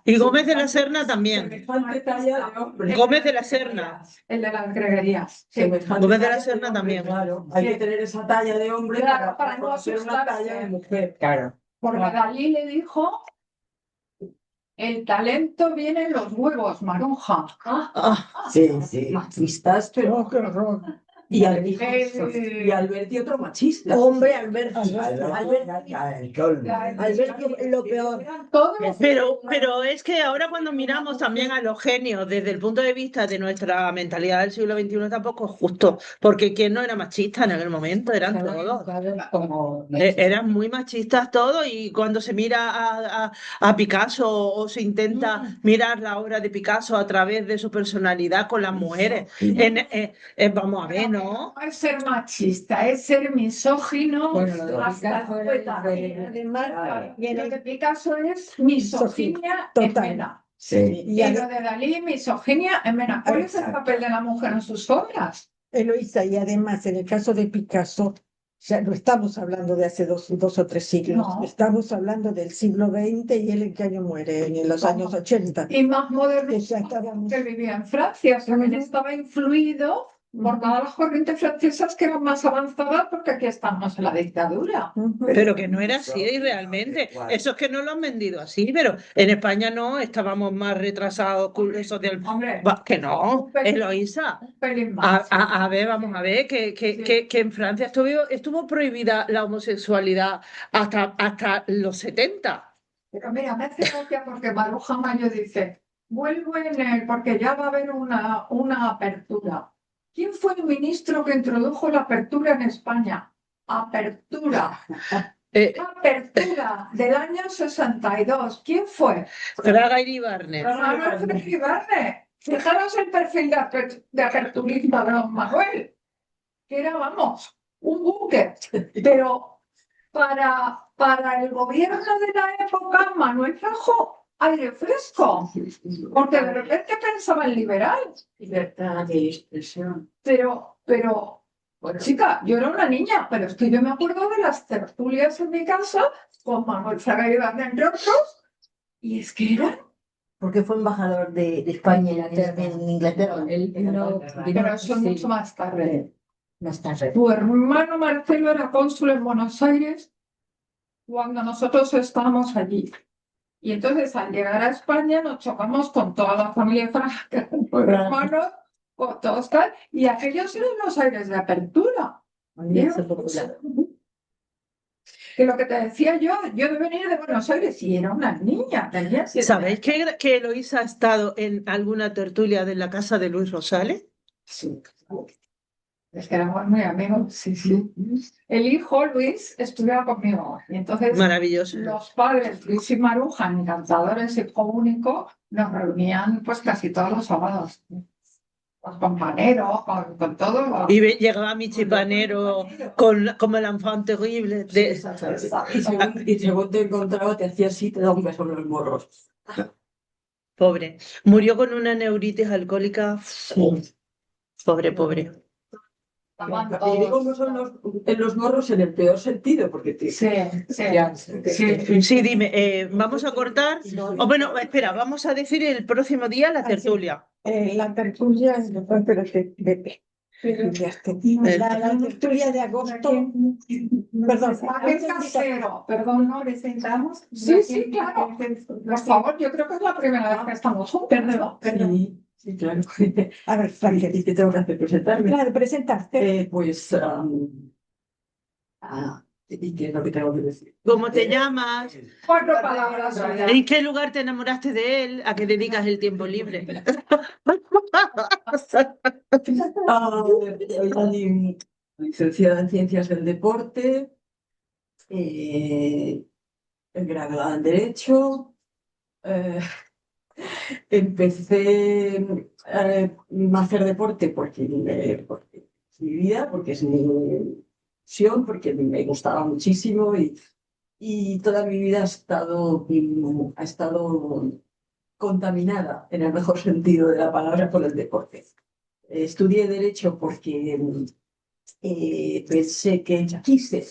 Y Gómez de la Serna también. Semejante talla de hombre. Gómez de la Serna. El de las greguerías. Sí. Semejante Gómez de la talla Serna hombre, también. Claro, hay que tener esa talla de hombre Claro, para no conocer una asustarse. talla de mujer. Claro. Porque Dalí le dijo, el talento viene en los huevos, Maruja. Sí, sí. Machistas, pero... Oh, qué horror. Y Alberti otro machista. Hombre, Alberti. Alberti. Alberti es lo peor. Pero es que ahora cuando miramos también a los genios desde el punto de vista de nuestra mentalidad del siglo XXI tampoco es justo, porque ¿quién no era machista en aquel momento? Eran todos. Eran muy machistas todos y cuando se mira a Picasso o se intenta mirar la obra de Picasso a través de su personalidad con las mujeres, vamos a ver, no. No es ser machista, es ser misógino. Bueno, lo de hasta Picasso el era tuétano. Además, y Lo de Picasso es misoginia en total. vena. Sí. Y Y lo de Dalí, misoginia en vena. ¿Cuál es el papel de la mujer en sus obras? Eloísa, y además en el caso de Picasso, ya no estamos hablando de hace dos o tres siglos, No. estamos hablando del siglo XX y él en qué año muere, en los ¿Cómo? años 80. Y más moderno Que ya estábamos. que vivía en Francia, o sea, que él Ujú. estaba influido por todas las corrientes francesas que eran más avanzadas porque aquí estamos en la dictadura. Ujú. Pero que no era así realmente. Eso es que no lo han vendido así, pero en España no, estábamos más retrasados social. Hombre, Que no, un pelín- Eloísa. un pelín más. A ver, vamos a ver, que en Francia estuvo prohibida la homosexualidad hasta los 70. Pero mira, me hace gracia porque Maruja Mayo dice, vuelvo en él porque ya va a haber una apertura. ¿Quién fue el ministro que introdujo la apertura en España? Apertura. Apertura del año 62. ¿Quién fue? Fraga Iribarne. Manuel Ibarne. Fijaros el perfil de aperturista de don Manuel, que era, vamos, un buque. Pero para el gobierno de la época, Manuel trajo aire fresco, porque de repente pensaba en liberal. Libertad de expresión. Pero, bueno, chica, yo era una niña, pero es que yo me acuerdo de las tertulias en mi casa con Manuel Fraga Ibarne, entre otros, y es que eran. Porque fue embajador de España en Inglaterra. Él no, Pero eso es mucho más tarde. Más tarde. Tu hermano Marcelo era cónsul en Buenos Aires cuando nosotros estábamos allí. Y entonces al llegar a España nos chocamos con toda la familia Fraga, que eran nuestros hermanos, con todos tal, y aquellos eran los aires de apertura. Que lo que te decía yo de venir de Buenos Aires y era una niña, tenía 7 ¿Sabéis años. que Eloísa ha estado en alguna tertulia de la casa de Luis Rosales? Sí. Es que éramos muy amigos, sí, sí. El hijo, Luis, estudiaba conmigo. Y entonces Maravilloso. los padres, Luis y Maruja, encantadores, hijo único, nos reunían pues casi todos los sábados. Con Panero, con todo. Y llegaba Michi Panero como el enfant terrible. Y según te encontraba, te hacía así, te daba un beso en los morros. Pobre. Murió con una neuritis alcohólica. Pobre. Y digo que son en los morros en el peor sentido, porque te... Sí, dime, vamos a cortar. Bueno, espera, vamos a decir el próximo día la tertulia. La tertulia, espérate, vete. La tertulia de agosto, perdón. Perdón, ¿no presentamos? Sí, claro. Por favor, yo creo que es la primera vez que estamos juntos. Perdón. Sí, claro. A ver, Frank, ¿Y qué tengo que hacer? ¿Presentarme? Claro, presentarte. ¿Y qué es lo que tengo que decir? ¿Cómo te llamas? 4 palabras. ¿En qué lugar te enamoraste de él? ¿A qué dedicas el tiempo libre? Licenciada en Ciencias del Deporte, graduada en Derecho. Empecé a hacer deporte porque es mi vida, porque es mi pasión, porque me gustaba muchísimo y toda mi vida ha estado contaminada, en el mejor sentido de la palabra, por el deporte. Estudié Derecho porque pensé que quise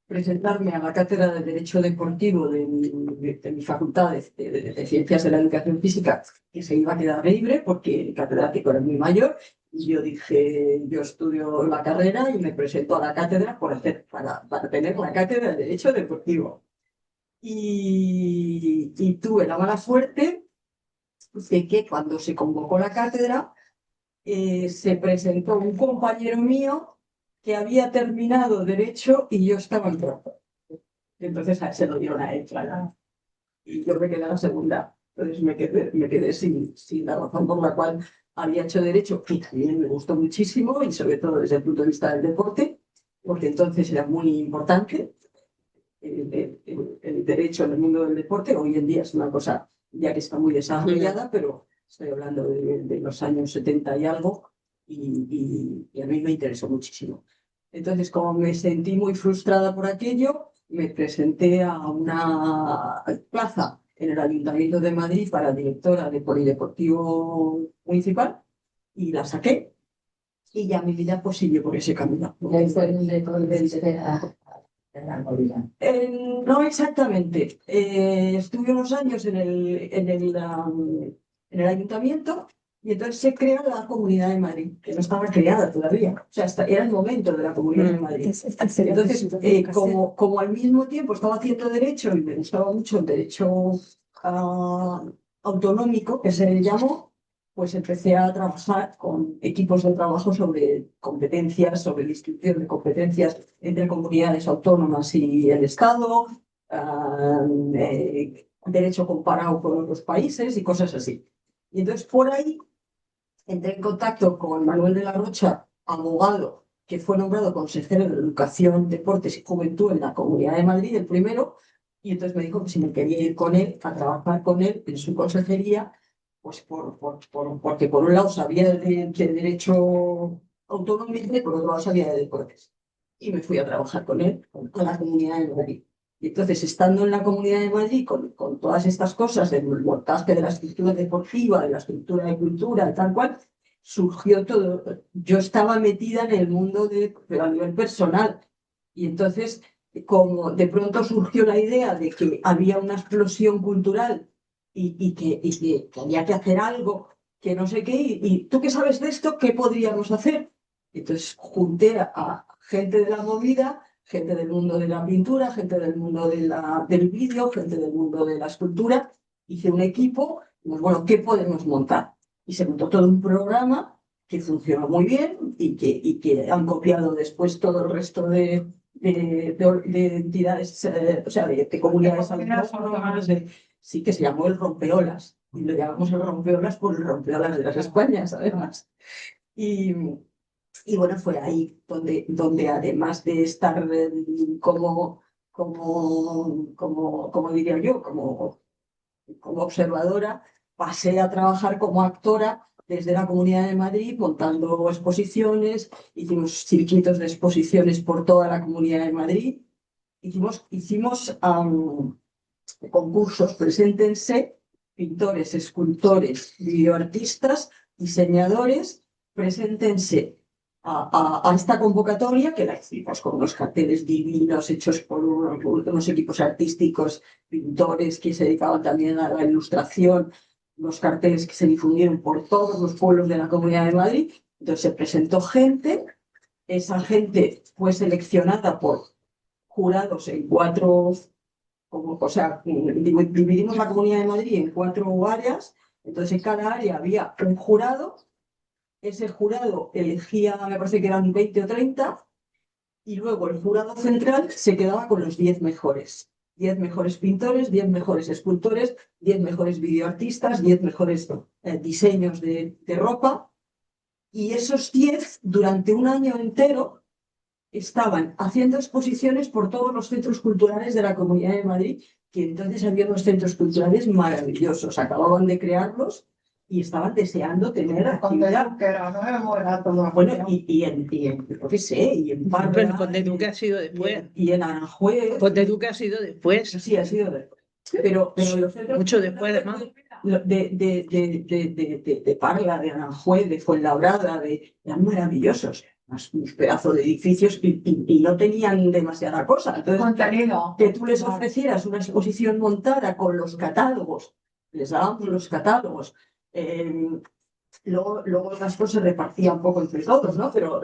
presentarme a la cátedra de Derecho Deportivo de mi facultad de Ciencias de la Educación Física, que se iba a quedar libre porque el catedrático era muy mayor. Y yo dije, yo estudio la carrera y me presento a la cátedra para tener la cátedra de Derecho Deportivo. Y tuve la mala suerte de que cuando se convocó la cátedra, se presentó un compañero mío que había terminado Derecho y yo estaba en cuarto. Entonces se lo dieron a él, claro. Y yo me quedé a la segunda. Entonces me quedé sin la razón por la cual había hecho Derecho, que también me gustó muchísimo, y sobre todo desde el punto de vista del deporte, porque entonces era muy importante el derecho en el mundo del deporte. Hoy en día es una cosa ya que está muy desarrollada, pero estoy hablando de los años 70 y algo. y a mí me interesó muchísimo. Entonces, como me sentí muy frustrada por aquello, me presenté a una plaza en el Ayuntamiento de Madrid para directora de Polideportivo Municipal y la saqué y ya mi vida pues siguió por ese camino. No exactamente. Estuve unos años en el ayuntamiento y entonces se crea la Comunidad de Madrid, que no estaba creada todavía. O sea, era el momento de la Comunidad de Madrid. Entonces, como al mismo tiempo estaba haciendo derecho y me gustaba mucho el derecho autonómico, que se llamó, pues empecé a trabajar con equipos de trabajo sobre competencias, sobre distribución de competencias entre comunidades autónomas y el Estado, derecho comparado con otros países y cosas así. Y entonces por ahí entré en contacto con Manuel de la Rocha, abogado, que fue nombrado consejero de Educación, Deportes y Juventud en la Comunidad de Madrid, el primero, y entonces me dijo que si me quería ir con él, a trabajar con él en su consejería, pues porque por un lado sabía de derecho autonómico y por otro lado sabía de deportes. Y me fui a trabajar con él, con la Comunidad de Madrid. Y entonces, estando en la Comunidad de Madrid con todas estas cosas del montaje de la estructura deportiva, de la estructura de cultura, tal cual, surgió todo. Yo estaba metida en el mundo pero a nivel personal. Y entonces, como de pronto surgió la idea de que había una explosión cultural y que había que hacer algo, que no sé qué, y tú qué sabes de esto, ¿qué podríamos hacer? Entonces junté a gente de la movida, gente del mundo de la pintura, gente del mundo del vídeo, gente del mundo de la escultura, hice un equipo, y bueno, ¿qué podemos montar? Y se montó todo un programa que funcionó muy bien y que han copiado después todo el resto de entidades, o sea, de comunidades autónomas, sí, que se llamó el Rompeolas, y lo llamamos el Rompeolas por el Rompeolas de las Españas, además. Y bueno, fue ahí donde además de estar como diría yo, como observadora, pasé a trabajar como actora desde la Comunidad de Madrid, montando exposiciones, hicimos circuitos de exposiciones por toda la Comunidad de Madrid, hicimos concursos, preséntense, pintores, escultores, videoartistas, diseñadores, preséntense a esta convocatoria que la hicimos con unos carteles divinos hechos por unos equipos artísticos, pintores que se dedicaban también a la ilustración, los carteles que se difundieron por todos los pueblos de la Comunidad de Madrid. Entonces se presentó gente, esa gente fue seleccionada por jurados en cuatro, o sea, dividimos la Comunidad de Madrid en 4 áreas, entonces en cada área había un jurado. Ese jurado elegía, me parece que eran 20 o 30, y luego el jurado central se quedaba con los 10 mejores. 10 mejores pintores, 10 mejores escultores, 10 mejores videoartistas, 10 mejores diseños de ropa. Y esos 10, durante un año entero, estaban haciendo exposiciones por todos los centros culturales de la Comunidad de Madrid, que entonces había unos centros culturales maravillosos, acababan de crearlos y estaban deseando tener actividad. Bueno, y yo qué sé, y en Parla, pero Conde Duque ha sido después. Y en Aranjuez. Conde Duque ha sido después. Sí, ha sido después. Pero los centros mucho después, además. De Parla, de Aranjuez, de Fuenlabrada, eran maravillosos. Unos pedazos de edificios y no tenían demasiada cosa. Entonces, que tú les ofrecieras una exposición montada con los catálogos, les dábamos los catálogos. Luego las cosas se repartían un poco entre todos, ¿no? Pero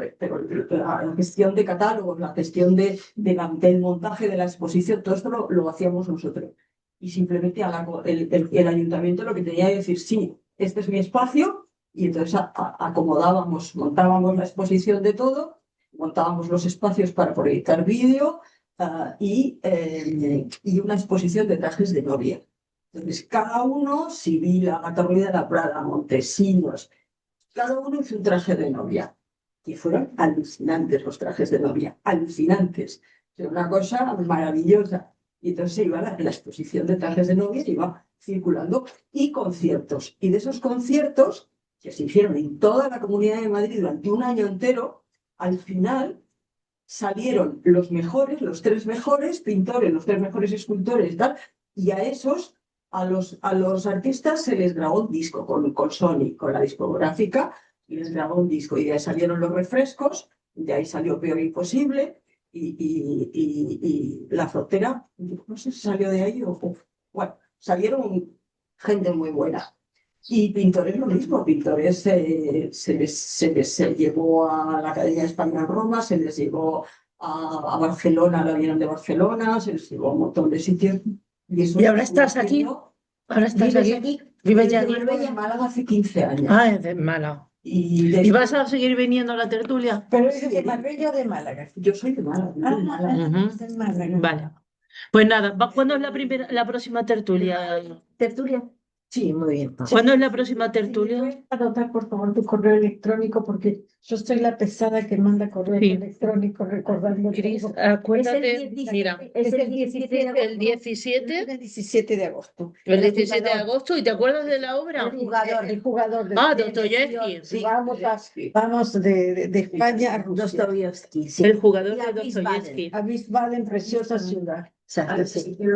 la gestión de catálogos, la gestión del montaje de la exposición, todo esto lo hacíamos nosotros. Y simplemente el ayuntamiento lo que tenía que decir, sí, este es mi espacio, y entonces montábamos la exposición de todo, montábamos los espacios para proyectar vídeo y una exposición de trajes de novia. Entonces, cada uno, Sibila, Matarrida de la Prada, Montesinos, cada uno hizo un traje de novia. Y fueron alucinantes los trajes de novia, alucinantes. O sea, una cosa maravillosa. Y entonces se iba la exposición de trajes de novia, iba circulando, y conciertos. Y de esos conciertos que se hicieron en toda la Comunidad de Madrid durante un año entero, al final salieron los mejores, los 3 mejores pintores, los 3 mejores escultores y tal, y a esos, a los artistas se les grabó un disco con Sony, con la discográfica, y les grabó un disco, y de ahí salieron los refrescos, de ahí salió Peor Imposible, y La Frontera, no sé si salió de ahí o... Bueno, salieron gente muy buena. Y pintores lo mismo, pintores se les llevó a la Academia de España en Roma, se les llevó a Barcelona, la Bienal de Barcelona, se les llevó a un montón de sitios. ¿Y ahora estás aquí? ¿Ahora estás aquí? ¿Vives ya aquí? Vivo en Málaga hace 15 años. Ah, es de Málaga. ¿Y vas a seguir viniendo a la tertulia? ¿Pero eres de Marbella o de Málaga? Yo soy de Málaga. De Málaga. Vale. Pues nada, ¿cuándo es la próxima tertulia? ¿Tertulia? Sí, muy bien. ¿Cuándo es la próxima tertulia? ¿Puedes anotar, por favor, tu correo electrónico? Porque yo soy la pesada que manda correo Sí. electrónico recordando. Cris, todo. acuérdate, Es el mira, Es el 17 el 17, El 17 de agosto. el 17 de agosto, ¿y te acuerdas de la obra? El jugador de Dostoyevsky. Sí. Vamos de España a Rusia. Dostoyevsky, sí. El jugador Y a de Dostoyevsky. A Wiesbaden, preciosa ciudad. Exacto, sí. Yo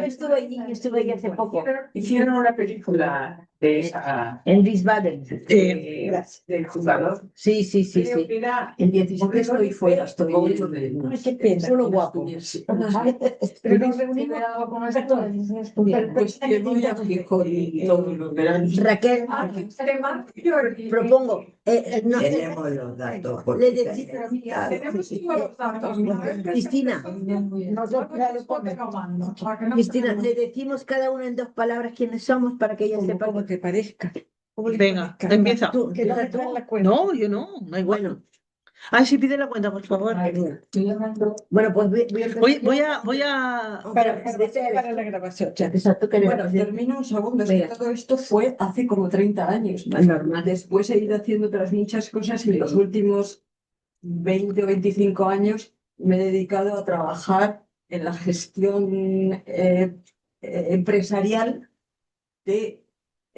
estuve ahí hace poco. Hicieron una película de esa, En Wiesbaden. del jugador. Sí, sí, sí, Creo sí. que era el 17 estoy fuera, estoy Ay, qué pena. Uno guapo. Pero nos reunimos con esto. Pues que voy a Gijón y todos los veranos. Raquel, propongo. No, Tenemos los datos. le porque decimos, Tenemos todos los datos, ¿no? Cristina, Cristina, Cristina, le decimos cada uno en 2 palabras quiénes somos para que ella sepa. Como te parezca. Como le Venga, parezca. empieza. Tú, Que no me tú. traen la cuenta. No, yo no hay Bueno, Ay, sí, pide la cuenta, por favor. bueno, pues Voy a... Para la grabación. Ya. Exacto, que bueno, termino un segundo. Es que Venga. todo esto fue hace como 30 años. Es normal. Después he ido haciendo otras muchas cosas y en los últimos 20 o 25 años me he dedicado a trabajar en la gestión empresarial de